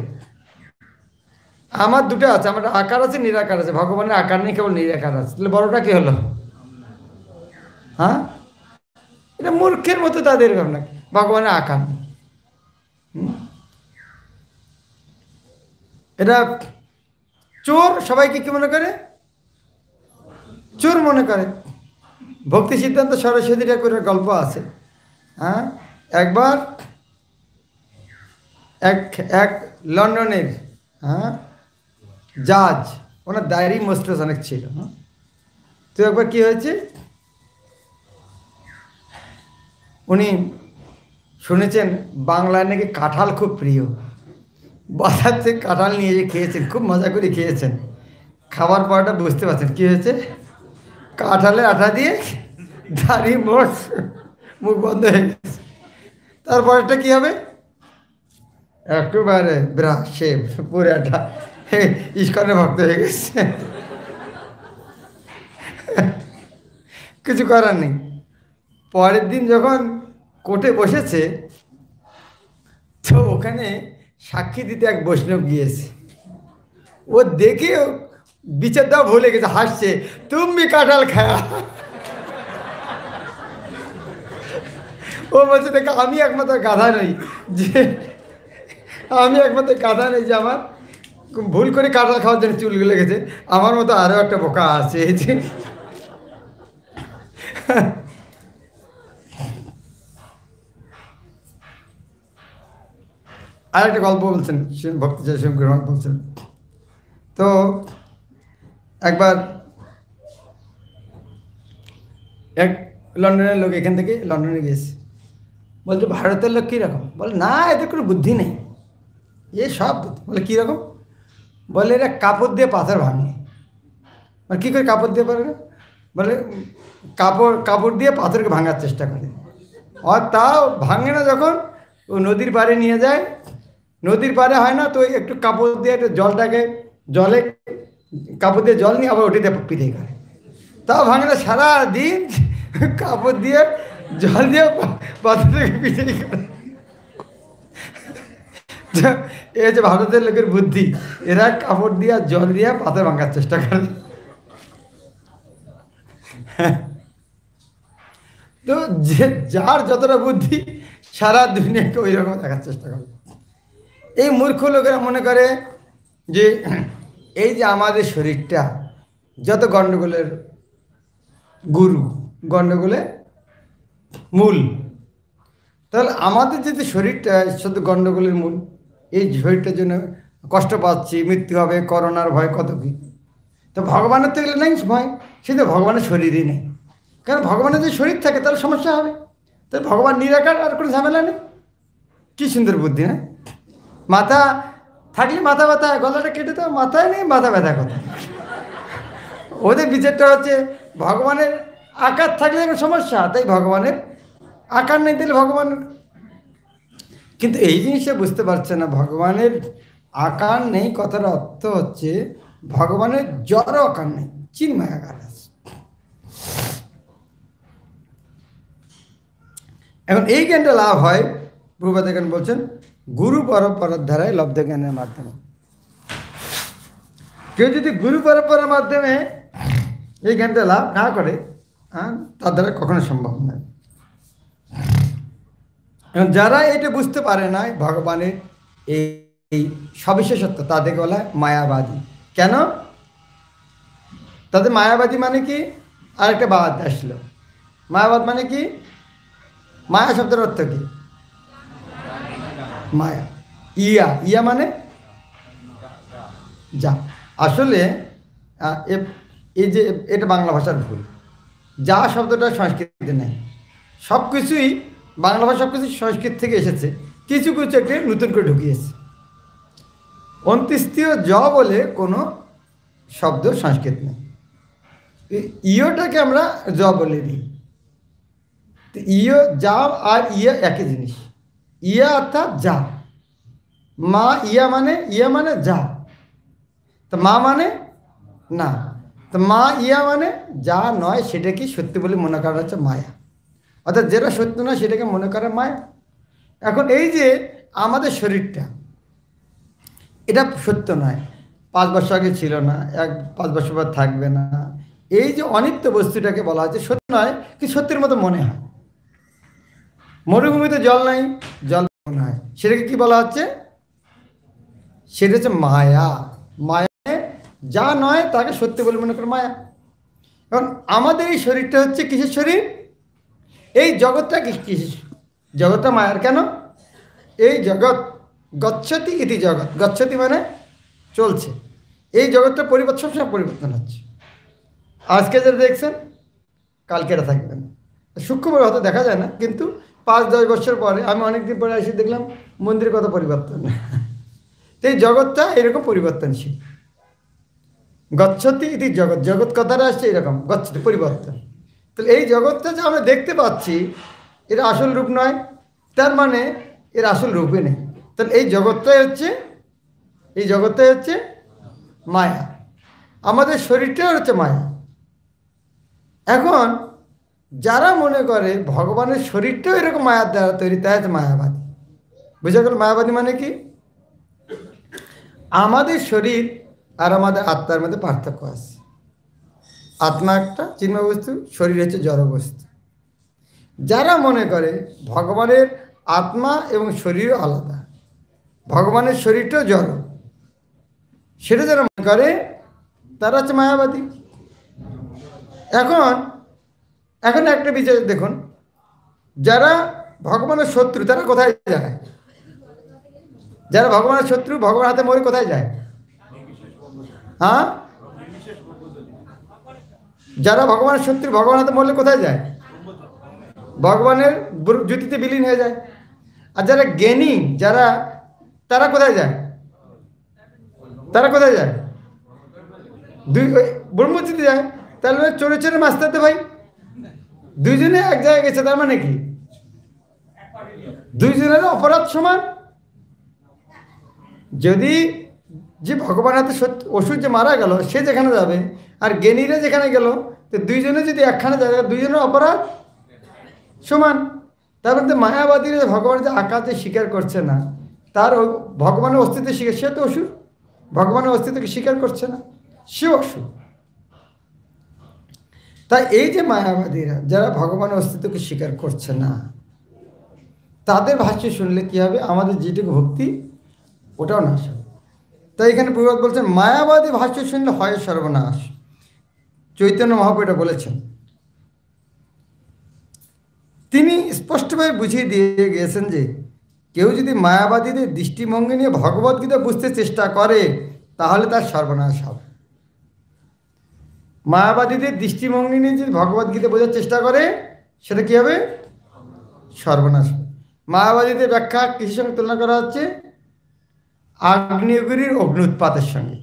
আমার 2টা আছে, আমার আকার আছে, নিরাকার আছে। ভগবানের আকার নেই, কেবল নিরাকার আছে, তাহলে বড়টা কে হলো? হ্যাঁ, এটা মূর্খের মতো তাদের ভাবনা, ভগবানের আকার নেই। এটা চোর সবাইকে কি মনে করে? চোর মনে করে। ভক্তি সিদ্ধান্ত সরস্বতী ঠাকুরের গল্প আছে। হ্যাঁ, একবার এক লন্ডনের জাজ, ওনার ডায়েরি মোস্টেস অনেক ছিল। তো একবার কি হয়েছে, উনি শুনেছেন বাংলায় নাকি কাঁঠাল খুব প্রিয়, বাজার থেকে কাঁঠাল নিয়ে যে খেয়েছেন, খুব মজা করে খেয়েছেন। খাবার পরটা বুঝতে পারছেন কি হয়েছে, কাঁঠালের আঠা দিয়ে দাড়ি মুখ বন্ধ হয়ে গেছে। তারপরটা কি হবে, একেবারে ব্রাশ শেভ পুরাটা ইস্কনের ভক্ত হয়ে গেছে। কিছু করার নেই। পরের দিন যখন কোর্টে বসেছে, তো ওখানে সাক্ষী দিতে এক বৈষ্ণব গিয়েছে। ও দেখে বিচার দেওয়া ভুলে গেছে, হাসছে, তুমি কাঁঠাল খায়া। ও বলছে দেখো আমি একমাত্র গাধা নই যে আমার ভুল করে কাঁঠাল খাওয়ার জন্য চুলগুলো লেগেছে, আমার মতো আরও একটা বোকা আছে। যে আর একটা গল্প বলছেন ভক্তি গ্রহণ বলছেন। তো একবার এক লন্ডনের লোক এখান থেকে লন্ডনে গিয়েছে, বলছে ভারতের লোক কীরকম? বলে না, এদের কোনো বুদ্ধি নেই, এ সব। বলে কীরকম? বলে এরা কাপড় দিয়ে পাথর ভাঙে। মানে কী করে কাপড় দিয়ে পারবে? বলে কাপড় দিয়ে পাথরকে ভাঙার চেষ্টা করে, আর তাও ভাঙে না। যখন ও নদীর পাড়ে নিয়ে যায়, নদীর পাড়ে হয় না তো একটু কাপড় দিয়ে একটু জলে কাপড় দিয়ে জল নিয়ে আবার ওটিতে পিঠে করে, তাও ভাঙে না। সারাদিন কাপড় দিয়ে জল দিয়ে পাথরকে পিঠে করে। এ যে ভারতের লোকের বুদ্ধি, এরা কাপড় দিয়া জল দিয়া পাথর ভাঙার চেষ্টা করে। তো যার যতটা বুদ্ধি সারা দুনিয়াকে ওই রকম দেখার চেষ্টা করে। এই মূর্খ লোকেরা মনে করে যে এই যে আমাদের শরীরটা যত গণ্ডগোলের গুরু, গণ্ডগোলের মূল, তাহলে আমাদের যে শরীরটা শুধু গণ্ডগোলের মূল, এই শরীরটার জন্য কষ্ট পাচ্ছি, মৃত্যু হবে, করোনার ভয়, কত কি। তো ভগবানের তো এগুলো নেই ভয়, সে তো ভগবানের শরীরই নেই। কারণ ভগবানের যে শরীর থাকে তাহলে সমস্যা হবে, তাহলে ভগবান নিরাকার, আর কোনো ঝামেলা নেই। কী সুন্দর বুদ্ধি না? মাথা থাকলে মাথা ব্যথা, গলাটা কেটে তো মাথায় নেই, মাথা ব্যথা কথা। ওদের বিচারটা হচ্ছে ভগবানের আকার থাকলে কোনো সমস্যা, তাই ভগবানের আকার নেই, তাহলে ভগবান। কিন্তু এই জিনিসটা বুঝতে পারছে না, ভগবানের আকার নেই কথার অর্থ হচ্ছে ভগবানের জড় আকার নেই, চিন্ময় আকার আছে। এখন এই জ্ঞানটা লাভ হয়, প্রভুপাদ এখানে বলছেন, গুরু পরম্পরার ধারায় লব্ধ জ্ঞানের মাধ্যমে। কেউ যদি গুরু পরম্পরার মাধ্যমে এই জ্ঞানটা লাভ না করে, তার দ্বারা কখনো সম্ভব নয়। যারা এটা বুঝতে পারে না ভগবানের এই এই সবিশেষত্ব তাদেরকে বলা হয় মায়াবাদী। কেন? তাদের মায়াবাদী মানে কি? আরেকটা বাদ আসলো। মায়াবাদ মানে কি? মায়া শব্দের অর্থ কি? মায়া। ইয়া, ইয়া মানে যা। আসলে এই যে এটা বাংলা ভাষার ভুল। যা শব্দটা সংস্কৃতিতে নেই। সব কিছুই বাংলা ভাষা, সব কিছু সংস্কৃত থেকে এসেছে, কিছু কিছু একটা নতুন করে ঢুকিয়েছে। অন্ত্যেষ্টিয় জ বলে কোনো শব্দ সংস্কৃত নেই। ইয়োটাকে আমরা জ বলে দিই। ইয়, যা আর ইয়া একই জিনিস। ইয়া অর্থাৎ যা। মা, ইয়া মানে যা। তো মা মানে না। তো মা ইয়া মানে যা নয় সেটাকে সত্যি বলে মনে করা হচ্ছে মায়া। অর্থাৎ যেটা সত্য নয় সেটাকে মনে করে মায়া। এখন এই যে আমাদের শরীরটা, এটা সত্য নয়, 5 বছর আগে ছিল না, 5 বছর পর থাকবে না, এই যে অনিত্য বস্তুটাকে বলা হচ্ছে সত্য নয়, কি সত্যের মতো মনে হয়। মরুভূমিতে জল নাই, জল মনে হয়, সেটাকে কি বলা হচ্ছে? সেটা হচ্ছে মায়া। মায়া যা নয় তাকে সত্যি বলে মনে করে মায়া। এখন আমাদের এই শরীরটা হচ্ছে কিসের শরীর? এই জগৎটা কিসের? জগৎটা মায়ার। কেন? এই জগৎ গচ্ছতি ইতি জগৎ, গচ্ছতি মানে চলছে। এই জগৎটা পরিবর্তন, সবসময় পরিবর্তন হচ্ছে। আজকে যেটা দেখছেন কালকে এটা থাকবে না। সূক্ষ্মভাবে হয়তো দেখা যায় না, কিন্তু 5-10 বছর পরে, আমি অনেকদিন পরে এসে দেখলাম মন্দিরের কত পরিবর্তন। তো এই জগৎটা এরকম পরিবর্তনশীল। গচ্ছতি ইতি জগৎ, জগৎ কথাটা আসছে এরকম, গচ্ছতি পরিবর্তন। তাহলে এই জগৎটা যে আমরা দেখতে পাচ্ছি এটা আসল রূপ নয়, তার মানে এর আসল রূপে নেই। তাহলে এই জগৎটাই হচ্ছে মায়া। আমাদের শরীরটাও হচ্ছে মায়া। এখন যারা মনে করে ভগবানের শরীরটাও এরকম মায়ার দ্বারা তৈরি, তাই হচ্ছে মায়াবাদী। বুঝা গেল? মায়াবাদী মানে কি? আমাদের শরীর আর আমাদের আত্মার মধ্যে পার্থক্য আছে। আত্মা একটা চিন্ময় বস্তু, শরীর হচ্ছে জড় বস্তু। যারা মনে করে ভগবানের আত্মা এবং শরীরও আলাদা, ভগবানের শরীরটাও জড়, সেটা যারা মনে করে তারা হচ্ছে মায়াবাদী। এখন একটা বিষয় দেখুন, যারা ভগবানের শত্রু তারা কোথায় যায়? যারা ভগবানের শত্রু, ভগবানের হাতে মরে কোথায় যায়? হ্যাঁ, যারা ভগবানের শত্রু ভগবানের হাতে মরলে কোথায় যায়? ভগবানের জ্যোতিতে বিলীন হয়ে যায়। আর যারা জ্ঞানী, তারা কোথায় যায়? ব্রহ্মজ্যোতি যায়। তাহলে চোরে চোরে মাস্তাতে ভাই, দুইজনে এক জায়গায় গেছে, তার মানে কি? দুইজনের অপরাধ সমান। যদি যে ভগবানের হাতে অসুর যে মারা গেল সে যেখানে যাবে, আর জ্ঞানীরা যেখানে গেল, তো দুইজনে যদি একখানে যায়, দুইজনের অপরাধ সমান। তার মধ্যে মায়াবাদীরা ভগবানের যে আকাশে স্বীকার করছে না, তার ভগবানের অস্তিত্ব স্বীকার, সে তো অসুর। ভগবানের অস্তিত্বকে স্বীকার করছে না, সে অসুর। তাই এই যে মায়াবাদীরা যারা ভগবানের অস্তিত্বকে স্বীকার করছে না, তাদের ভাষ্য শুনলে কি হবে? আমাদের যেটুকু ভক্তি ওটাও নাশ হবে। তাই এখানে প্রভুপাদ বলছেন মায়াবাদী ভাষ্য শুনলে হয় সর্বনাশ। চৈতন্য মহাপ্রভু এটা বলেছেন। তিনি স্পষ্টভাবে বুঝিয়ে দিয়ে গিয়েছেন যে কেউ যদি মায়াবাদীদের দৃষ্টিভঙ্গি নিয়ে ভগবদ্গীতা বুঝতে চেষ্টা করে তাহলে তার সর্বনাশ হবে। মায়াবাদীদের দৃষ্টিভঙ্গি নিয়ে যদি ভগবদ্গীতা বোঝার চেষ্টা করে, সেটা কী হবে? সর্বনাশ। মায়াবাদীদের ব্যাখ্যা কিসের সঙ্গে তুলনা করা হচ্ছে? আগ্নেয়গিরির অগ্নুৎপাতের সঙ্গে।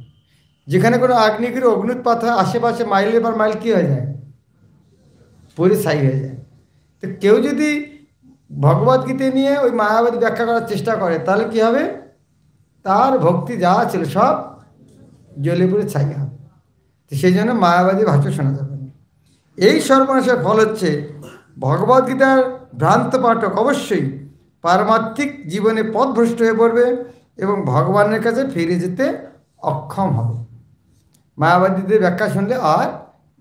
যেখানে কোনো আগ্নেয়গিরির অগ্নুৎপাত হয়, আশেপাশে মাইলের পর মাইল কী হয়ে যায়? পুরো ছাই হয়ে যায়। তো কেউ যদি ভগবদ্গীতা নিয়ে ওই মায়াবাদী ব্যাখ্যা করার চেষ্টা করে, তাহলে কি হবে? তার ভক্তি যা ছিল সব জ্বলে পুড়ে ছাই হবে। তো সেই জন্য মায়াবাদী ভাষ্য শোনা যাবে না। এই সর্বনাশের ফল হচ্ছে ভগবদ্গীতার ভ্রান্ত পাঠক অবশ্যই পারমার্থিক জীবনে পথভ্রষ্ট হয়ে পড়বে এবং ভগবানের কাছে ফিরে যেতে অক্ষম হবে। মায়াবাদীদের ব্যাখ্যা শুনলে আর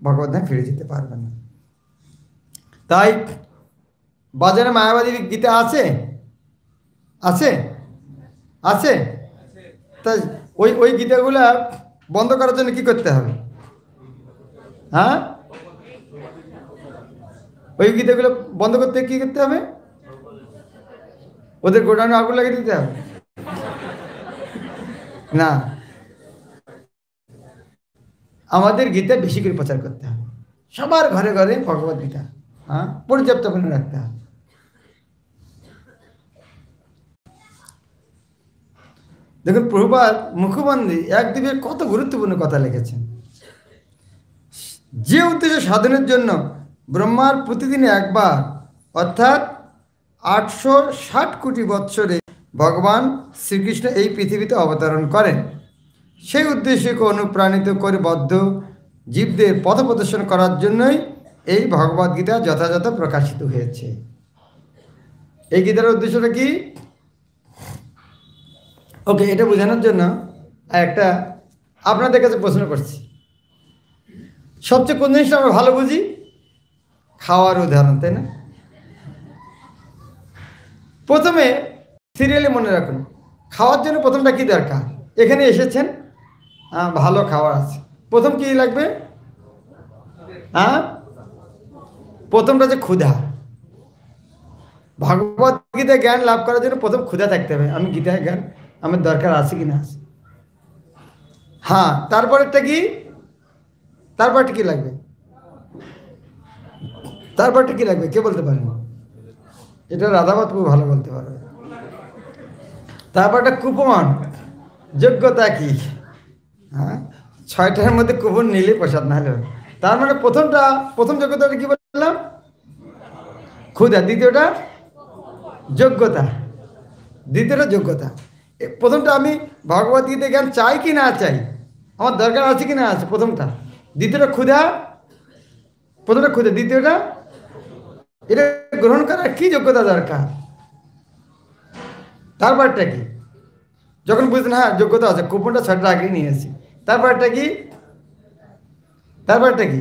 ভগবদ্ধামে ফিরে যেতে পারবে না। তাই বাজারে মায়াবাদী গীতা আছে? তা ওই গীতাগুলা বন্ধ করার জন্য কি করতে হবে? হ্যাঁ, ওই গীতাগুলো বন্ধ করতে কি করতে হবে? ওদের গোডাউনে আগুন লাগিয়ে দিতে হবে না, আমাদের গীতা বেশি করে প্রচার করতে হবে, সবার ঘরে ঘরে ভগবত গীতা পর্যাপ্ত করে রাখতে হবে। দেখুন প্রভুপাদ মুখবন্ধী একদিকে কত গুরুত্বপূর্ণ কথা লিখেছেন। যে উদ্দেশ্য সাধনের জন্য ব্রহ্মার প্রতিদিন একবার অর্থাৎ 860 কোটি বৎসরে ভগবান শ্রীকৃষ্ণ এই পৃথিবীতে অবতরণ করেন, সেই উদ্দেশ্যকে অনুপ্রাণিত করে বদ্ধ জীবদের পথ প্রদর্শন করার জন্যই এই ভগবদ্গীতা যথাযথ প্রকাশিত হয়েছে। এই গীতার উদ্দেশ্যটা কি? ওকে, এটা বোঝানোর জন্য একটা আপনাদের কাছে প্রশ্ন করছি। সবচেয়ে কোন জিনিসটা আমরা ভালো বুঝি? খাওয়ার উদাহরণ, তাই না? প্রথমে সিরিয়ালে মনে রাখুন, খাওয়ার জন্য প্রথমটা কি দরকার? এখানে এসেছেন, ভালো খাওয়ার আছে, প্রথম কি লাগবে? প্রথমটা যে ক্ষুধা। ভগবত গীতা জ্ঞান লাভ করার জন্য প্রথম ক্ষুধা থাকতে হবে, আমি গীতা জ্ঞান আমার দরকার আছে কি না আছে। তারপরেরটা কি? তারপরটা কি লাগবে? তারপরটা কি লাগবে কে বলতে পারেন? এটা রাধাবাদ খুব ভালো বলতে পারবে। তারপরটা কুপন, যোগ্যতা কি? 6টার মধ্যে কুপন নিলে প্রসাদ না হলেও। তার মানে প্রথম যোগ্যতাটা কি বললাম? ক্ষুধা। দ্বিতীয়টা যোগ্যতা। দ্বিতীয়টা যোগ্যতা। প্রথমটা আমি ভগবত গীতা জ্ঞান চাই কি না চাই, আমার দরকার আছে কি না আছে, প্রথমটা। দ্বিতীয়টা ক্ষুধা, প্রথমটা ক্ষুধা, দ্বিতীয়টা এটা গ্রহণ করার কি যোগ্যতা দরকার। তারপরটা কি? যখন বুঝলেন যোগ্যতা আছে, কুপনটা 6টা আগে নিয়ে এসেছি, তারপরটা কি? তারপরটা কি?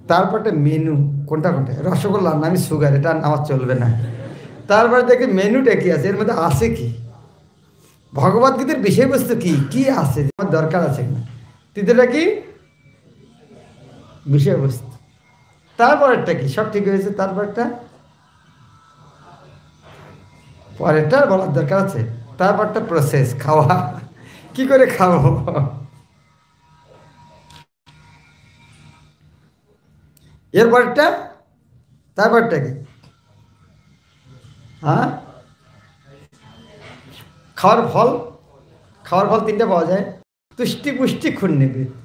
তারপরটা মেনু। কোনটা? রসগোল্লা না, আমি সুগার, এটা আমার চলবে না। তারপরে দেখি মেনুটা কি আছে, এর মধ্যে আছে কি, ভগবদ্গীতার বিষয়বস্তু কি কি আছে, আমার দরকার আছে কিনা। তৃতীয়টা কি? বিষয়বস্তু। তারপরেরটা কি? সব ঠিক হয়েছে, তারপরটা পরেরটা বলার দরকার আছে। তারপরটা প্রসেস, খাওয়া, কি করে খাবো। এরপরটা, তারপরটা কি? খাওয়ার ফল। খাওয়ার ফল 3টা পাওয়া যায়, তুষ্টি, পুষ্টি, ক্ষুণ্ণিবৃত্ত।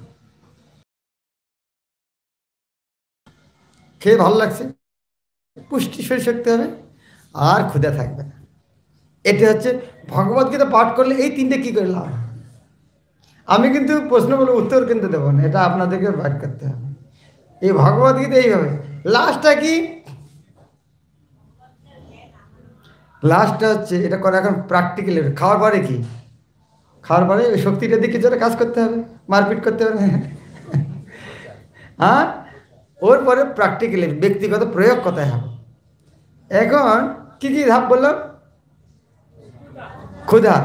খেয়ে ভালো লাগছে, পুষ্টি শরীর শক্তি হবে, আর ক্ষুধা থাকবে না। এটা হচ্ছে ভগবদ্গীতা পাঠ করলে এই 3টে কি করে লাভ। আমি কিন্তু প্রশ্ন বলে উত্তর কিন্তু দেবো না, এটা আপনাদেরকে বাইর করতে হবে। এই ভগবদ্গীতা এইভাবে। লাস্টটা কি? লাস্টটা হচ্ছে এটা করে এখন প্র্যাকটিক্যালি। খাওয়ার পরে কি? খাওয়ার পরে ওই শক্তিটা দিয়ে কিছু কাজ করতে হবে, মারপিট করতে হবে। ওর পরে প্র্যাকটিক্যালি ব্যক্তিগত প্রয়োগ কোথায় হবে। এখন কি কি ধাপ বললাম? ক্ষুধা,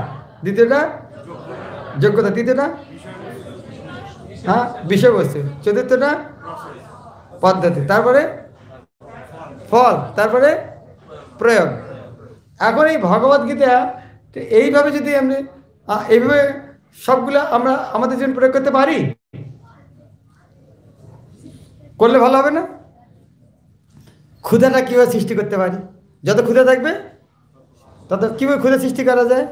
দ্বিতীয়টা যোগ্যতা, তৃতীয়টা বিষয়বস্তু, চতুর্থটা পদ্ধতি, তারপরে ফল, তারপরে প্রয়োগ। এখন এই ভগবদ্গীতা এইভাবে যদি আমি এইভাবে সবগুলো আমরা আমাদের জন্য প্রয়োগ করতে পারি, করলে ভালো হবে না? ক্ষুধাটা কীভাবে সৃষ্টি করতে পারি? যত ক্ষুধা থাকবে তত কীভাবে ক্ষুধা সৃষ্টি করা যায়।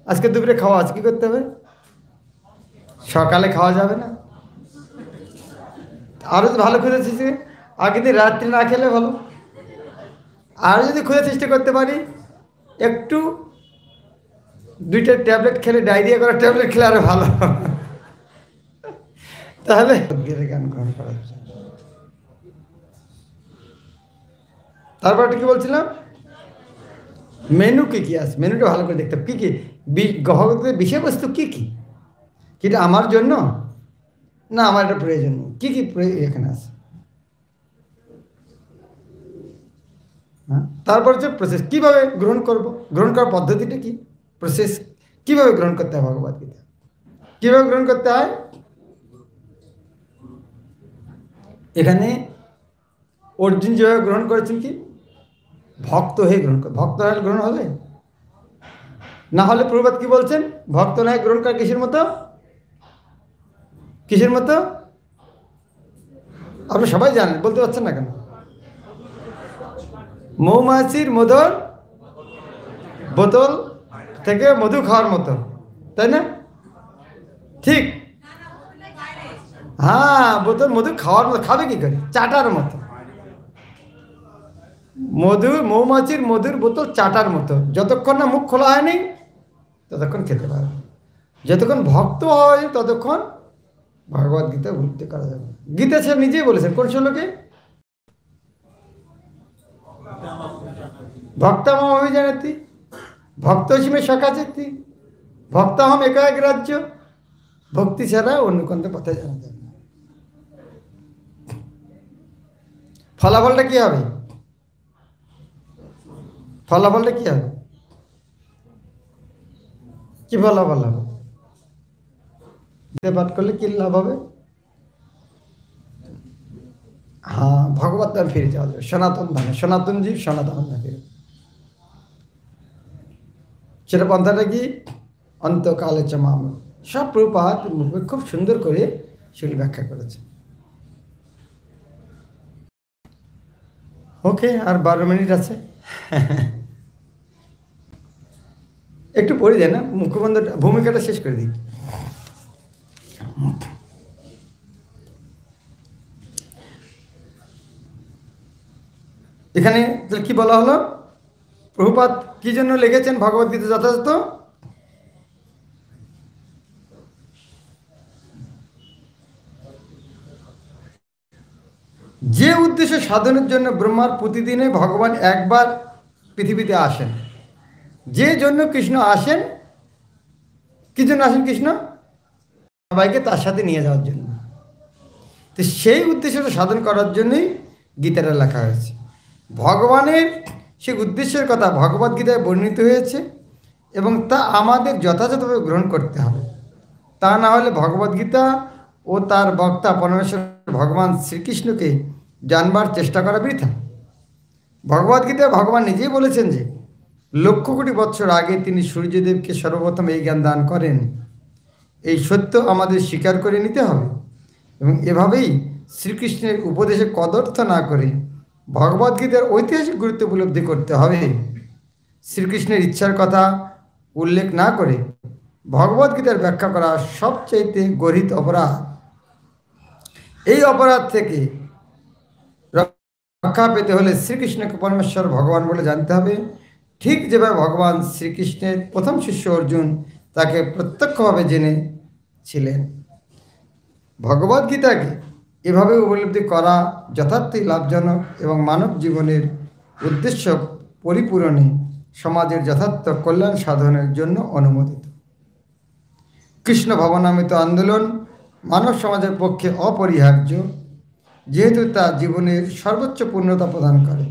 আজকে দুপুরে খাওয়া আছে, কী করতে হবে? সকালে খাওয়া যাবে না, আরও যদি ভালো ক্ষুধা সৃষ্টি, আগের দিন রাত্রি না খেলে ভালো। আর যদি ক্ষুধা সৃষ্টি করতে পারি, একটু 2টা ট্যাবলেট খেলে, ডায়রিয়া করার ট্যাবলেট খেলে আরো ভালো। তাহলে জ্ঞান গ্রহণ করা যায়। তারপরটা কি বলছিলাম? মেনু কি কি আছে, মেনুটা ভালো করে দেখতে হবে। কী কী ভগবদ্গীতার বিষয়বস্তু কি কি, কিটা আমার জন্য না আমার এটা প্রয়োজন, কি কি এখানে আছে। তারপর হচ্ছে প্রসেস, কীভাবে গ্রহণ করব, গ্রহণ করার পদ্ধতিটা কি, প্রসেস কিভাবে গ্রহণ করতে হয় ভগবদ গীতা? কিভাবে গ্রহণ করতে হয়? এখানে অর্জুন যেভাবে গ্রহণ করেছেন, কি ভক্ত হয়ে গ্রহণ করে। ভক্ত হয়ে গ্রহণ হবে না হলে প্রভুপাদ কি বলছেন? ভক্ত নয় গ্রহণ করা কিসের মতো? কিসের মতো? আপনি সবাই জানেন, বলতে পারছেন না কেন? মৌমাছির মধুর বোতল থেকে মধু খাওয়ার মতো, তাই না? ঠিক, হ্যাঁ, বোতল মধু খাওয়ার মতো। খাবে কি করে? চাটার মতো। মৌমাছির মধুর বোতল চাটার মতো। যতক্ষণ না মুখ খোলা হয়নি ততক্ষণ খেতে পারবে। যতক্ষণ ভক্ত হয় ততক্ষণ ভগবদ গীতা ভর্তি করা যাবে। গীতা সাহেব নিজেই বলেছেন কোন শ্লোকে? ভক্তামম অভিজানাতি ভক্ত হিসেবে সকাচেতি ভক্তাহম একাগ্র রাজ্য। ভক্তি ছাড়া অন্য কোনটা পথে জানা যাবে না। ফলাফলটা কি হবে? ফলাফলটা কি হবে? কি ফলাফল হবে? পাঠ করলে কি লাভ হবে? হ্যাঁ, ভগবত ধাম ফিরে যাওয়া যাবে। সনাতন ধামে, সনাতন জীব সনাতন ধামে। সেটা পন্থাটা কি? অন্তকালে চমাম। সব প্রভুপাদ খুব সুন্দর করে সেগুলি ব্যাখ্যা করেছে। ওকে, আর 12 মিনিট আছে। একটু পড়ে যায় না, মুখবন্ধ ভূমিকাটা শেষ করে দিই। এখানে কি বলা হলো? প্রভুপাদ কি জন্য লিখেছেন ভগবদ্গীতা যথাযথ? যে উদ্দেশ্য সাধনের জন্য ব্রহ্মার প্রতিদিনে ভগবান একবার পৃথিবীতে আসেন, যে জন্য কৃষ্ণ আসেন, কি জন্য আসেন কৃষ্ণ? সবাইকে তার সাথে নিয়ে যাওয়ার জন্য। তো সেই উদ্দেশ্যটা সাধন করার জন্যই গীতাটা লেখা হয়েছে। ভগবানের সেই উদ্দেশ্যের কথা ভগবদ্গীতায় বর্ণিত হয়েছে এবং তা আমাদের যথাযথভাবে গ্রহণ করতে হবে। তা না হলে ভগবদ্গীতা ও তার বক্তা পরমেশ্বর ভগবান শ্রীকৃষ্ণকে জানবার চেষ্টা করা বৃথা। ভগবদ্গীতায় ভগবান নিজেই বলেছেন যে লক্ষ কোটি বৎসর আগে তিনি সূর্যদেবকে সর্বপ্রথম এই জ্ঞান দান করেন। এই সত্য আমাদের স্বীকার করে নিতে হবে এবং এভাবেই শ্রীকৃষ্ণের উপদেশে কদর্থ না করে ভগবদ্গীতার ঐতিহাসিক গুরুত্ব উপলব্ধি করতে হবে। শ্রীকৃষ্ণের ইচ্ছার কথা উল্লেখ না করে ভগবদ্গীতার ব্যাখ্যা করা সবচাইতে গর্হিত অপরাধ। এই অপরাধ থেকে রক্ষা পেতে হলে শ্রীকৃষ্ণকে পরমেশ্বর ভগবান বলে জানতে হবে। ঠিক যেভাবে ভগবান শ্রীকৃষ্ণের প্রথম শিষ্য অর্জুন তাকে প্রত্যক্ষভাবে জেনেছিলেন। ভগবদ্গীতাকে এভাবে উপলব্ধি করা যথার্থই লাভজনক এবং মানব জীবনের উদ্দেশ্য পরিপূরণে সমাজের যথার্থ কল্যাণ সাধনের জন্য অনুমোদিত। কৃষ্ণ ভবনামিত আন্দোলন মানব সমাজের পক্ষে অপরিহার্য, যেহেতু তা জীবনের সর্বোচ্চ পূর্ণতা প্রদান করে।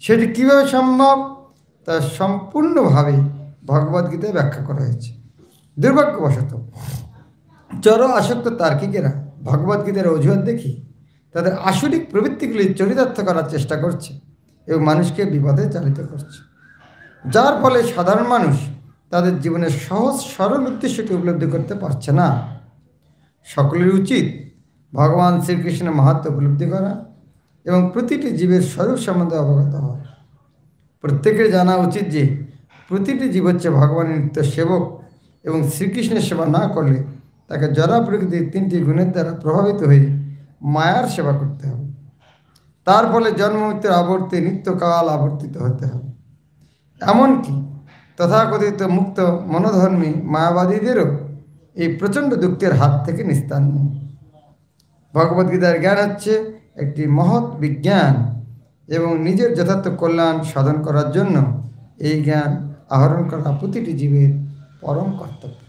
সেটি কীভাবে সম্ভব তা সম্পূর্ণভাবে ভগবদ্গীতায় ব্যাখ্যা করা হয়েছে। দুর্ভাগ্যবশত জড় আসক্ত তার্কিকেরা ভগবদ্গীতার অজুহাত দেখি তাদের আসরিক প্রবৃত্তিগুলি চরিতার্থ করার চেষ্টা করছে এবং মানুষকে বিপদে চালিত করছে, যার ফলে সাধারণ মানুষ তাদের জীবনের সহজ সরল উদ্দেশ্যকে উপলব্ধি করতে পারছে না। সকলের উচিত ভগবান শ্রীকৃষ্ণের মাহাত্ম্য উপলব্ধি করা এবং প্রতিটি জীবের স্বরূপ সম্বন্ধে অবগত হওয়া। প্রত্যেকের জানা উচিত যে প্রতিটি জীব হচ্ছে ভগবানের নিত্য সেবক এবং শ্রীকৃষ্ণের সেবা না করলে তাকে জড়া প্রকৃতির 3টি গুণের দ্বারা প্রভাবিত হয়ে মায়ার সেবা করতে হবে। তার ফলে জন্মমৃত্যুর আবর্তে নিত্যকাল আবর্তিত হতে হবে। এমনকি তথাকথিত মুক্ত মনোধর্মী মায়াবাদীদেরও এই প্রচণ্ড দুঃখের হাত থেকে নিস্তার নেই। ভগবদ্গীতার জ্ঞান হচ্ছে একটি মহৎ বিজ্ঞান এবং নিজের যথার্থ কল্যাণ সাধন করার জন্য এই জ্ঞান আহরণ করা প্রতিটি জীবের পরম কর্তব্য।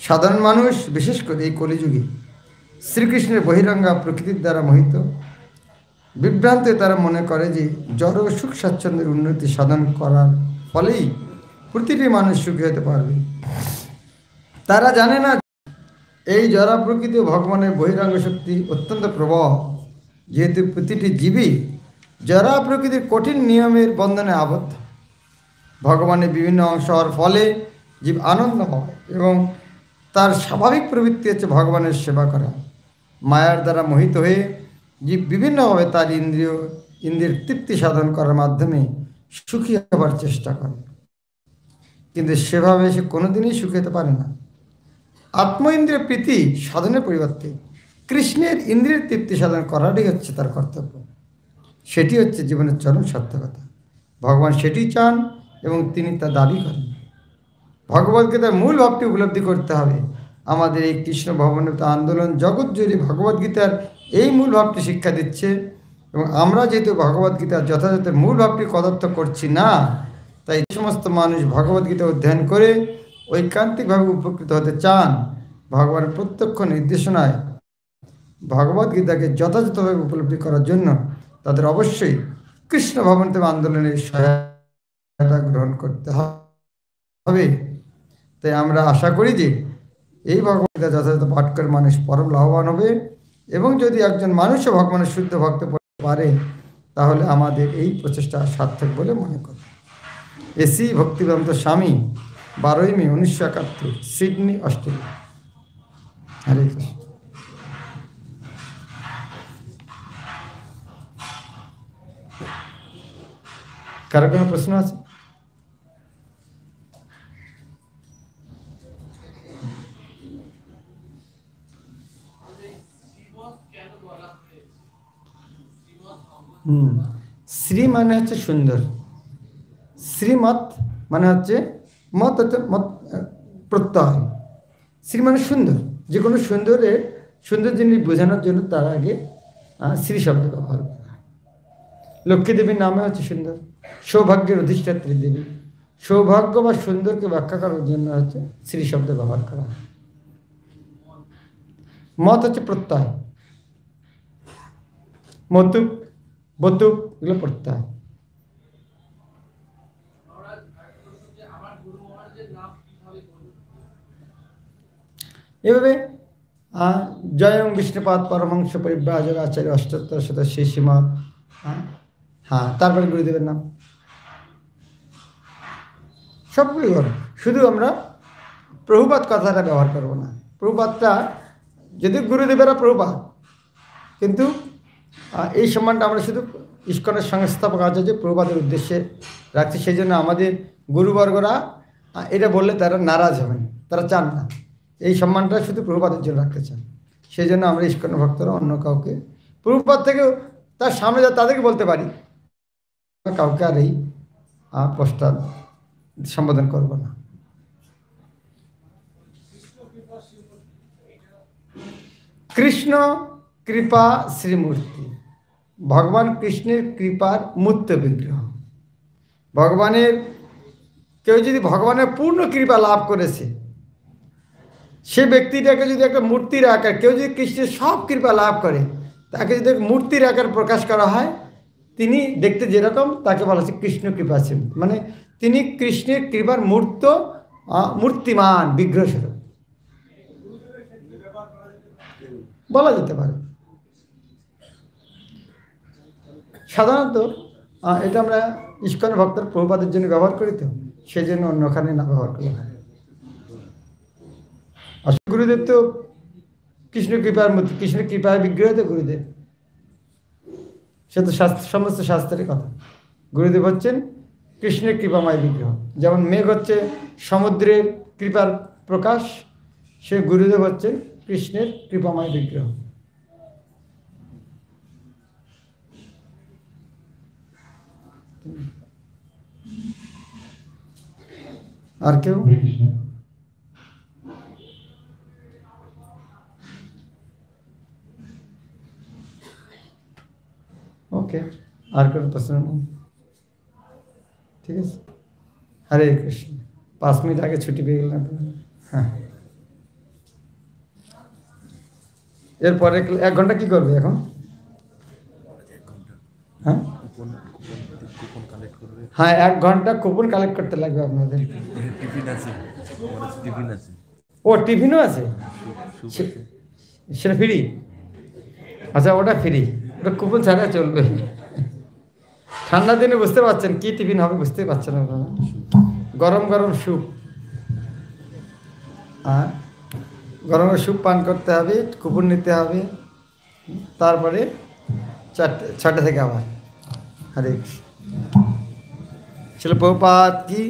সাধারণ মানুষ বিশেষ করে এই কলিযুগে শ্রীকৃষ্ণের বহিরঙ্গা প্রকৃতির দ্বারা মোহিত, বিভ্রান্তে তারা মনে করে যে জড় সুখ স্বাচ্ছন্দ্যের উন্নতি সাধন করার ফলেই প্রতিটি মানুষ সুখী হতে পারবে। তারা জানে না এই জড়া প্রকৃতি ও ভগবানের বহিরাঙ্গ শক্তি অত্যন্ত প্রবল, যেহেতু প্রতিটি জীবই জড়া প্রকৃতির কঠিন নিয়মের বন্ধনে আবদ্ধ। ভগবানের বিভিন্ন অংশ হওয়ার ফলে জীব আনন্দ হয় এবং তার স্বাভাবিক প্রবৃত্তি হচ্ছে ভগবানের সেবা করা। মায়ার দ্বারা মোহিত হয়ে জীব বিভিন্নভাবে তার ইন্দ্রিয়ের তৃপ্তি সাধন করার মাধ্যমে সুখী হবার চেষ্টা করে, কিন্তু সেভাবে সে কোনোদিনই সুখী হতে পারে না। আত্ম ইন্দ্রিয় প্রীতি সাধনের পরিবর্তে কৃষ্ণের ইন্দ্রিয়ের তৃপ্তি সাধন করাটাই হচ্ছে তার কর্তব্য। সেটি হচ্ছে জীবনের চরম সার্থকতা। ভগবান সেটি চান এবং তিনি তা দাবি করেন। ভগবদ্গীতার মূল ভাবটি উপলব্ধি করতে হবে। আমাদের এই কৃষ্ণ ভবনত আন্দোলন জগৎ জুড়ে ভগবদ্গীতার এই মূল ভাবটি শিক্ষা দিচ্ছে, এবং আমরা যেহেতু ভগবদ্গীতার যথাযথ মূল ভাবটি কদর্থ করছি না, তাই যে সমস্ত মানুষ ভগবদ্গীতা অধ্যয়ন করে ঐকান্তিকভাবে উপকৃত হতে চান, ভগবানের প্রত্যক্ষ নির্দেশনায় ভগবদ্গীতাকে যথাযথভাবে উপলব্ধি করার জন্য তাদের অবশ্যই কৃষ্ণ ভবন্তম আন্দোলনের সহায়তা গ্রহণ করতে হবে। তাই আমরা আশা করি যে এই ভগবদ্গীতা যথাযথ পাঠ করে মানুষ পরম লাভবান হবে, এবং যদি একজন মানুষও ভগবানের শুদ্ধ ভক্ত পারে তাহলে আমাদের এই প্রচেষ্টা সার্থক বলে মনে করি। এসি ভক্তিবেদান্ত স্বামী, 12ই মে 1971, সিডনি, অস্ট্রেলিয়া। হরে কৃষ্ণ। কারো কোনো প্রশ্ন আছে? শ্রী মানে হচ্ছে সুন্দর, শ্রীমত মানে হচ্ছে মত হচ্ছে মত প্রত্যয়। শ্রী মানে সুন্দর, যে কোনো সুন্দর জিনিস বোঝানোর জন্য তার আগে শ্রী শব্দ ব্যবহার করা হয়। লক্ষ্মী দেবীর নামে হচ্ছে সুন্দর, সৌভাগ্যের অধিষ্ঠাত্রী দেবী। সৌভাগ্য বা সুন্দরকে ব্যাখ্যা করার জন্য হচ্ছে শ্রী শব্দ ব্যবহার করা হয়। মত হচ্ছে প্রত্যয়, মতুক বতুক এগুলো প্রত্যয়। এভাবে জয়ং বিষ্ণুপাদ পরমহংস পরিব্রাজক আচার্য অষ্টোত্তর শত শ্রীমা। হ্যাঁ, তারপরে গুরুদেবের নাম সবগুলি করো। শুধু আমরা প্রভুপাদ কথাটা ব্যবহার করবো না। প্রভুপাদটা যদি গুরুদেবেরা প্রভুপাদ, কিন্তু এই সম্মানটা আমরা শুধু ইস্কনের সংস্থাপক আচার্য প্রভুপাদের উদ্দেশ্যে রাখছি। সেই জন্য আমাদের গুরুবর্গরা এটা বললে তারা নারাজ হবেন, তারা চান না। এই সম্মানটা শুধু প্রভুপাদের জন্য রাখতে চান। সেই জন্য আমরা ইস্কনের ভক্তরা অন্য কাউকে প্রভুপাদ থেকেও তার সামনে যা তাদেরকে বলতে পারি, কাউকে আর এই প্রস্তাব সম্বোধন করব না। কৃষ্ণ কৃপা শ্রীমূর্তি, ভগবান কৃষ্ণের কৃপার মূর্ত বিগ্রহ। ভগবানের কেউ যদি ভগবানের পূর্ণ কৃপা লাভ করেছে, সে ব্যক্তিটাকে যদি একটা মূর্তির আকার, কেউ যদি কৃষ্ণের সব কৃপা লাভ করে, তাকে যদি মূর্তির আকার প্রকাশ করা হয়, তিনি দেখতে যেরকম তাকে বলা হচ্ছে কৃষ্ণ কৃপা স্বরূপ। মানে তিনি কৃষ্ণের কৃপার মূর্তিমান বিগ্রহ স্বরূপ বলা যেতে পারে। সাধারণত এটা আমরা ইস্কনের ভক্তর প্রভুপাদের জন্য ব্যবহার করি, তো সেই জন্য অন্যখানে না ব্যবহার করা হয়। আর গুরুদেব তো কৃষ্ণ কৃপার মূর্তি, কৃষ্ণের কৃপার বিগ্রহ তো গুরুদেব। সে তো সমস্ত শাস্ত্রের কথা। গুরুদেব হচ্ছেন কৃষ্ণের কৃপাময় বিগ্রহ। যেমন মেঘ হচ্ছে সমুদ্রের কৃপার প্রকাশ, সে গুরুদেব হচ্ছেন কৃষ্ণের কৃপাময় বিগ্রহ। আর কেউ? ওকে, আর কোনো প্রশ্ন নেই? ঠিক আছে, হরে কৃষ্ণ। 5 মিনিট আগে ছুটি পেয়ে গেলাম। হ্যাঁ, এরপরে 1 ঘন্টা কি করবে এখন? হ্যাঁ, হ্যাঁ 1 ঘন্টা কুপন কালেক্ট করতে লাগবে আপনাদের। টিফিন আছে, টিফিন আছে, ও টিফিনও আছে, সেটা ফ্রি? আচ্ছা ওটা ফ্রি, ওটা কুপন ছাড়া চলবে। ঠান্ডার দিনে বুঝতে পারছেন কি টিফিন হবে, বুঝতে পারছেন আপনারা? গরম গরম স্যুপ, আর গরম স্যুপ পান করতে হবে, কুপন নিতে হবে, তারপরে 6টা থেকে আবার। হরে কৃষ্ণ। শিল প্রভুপাদ কি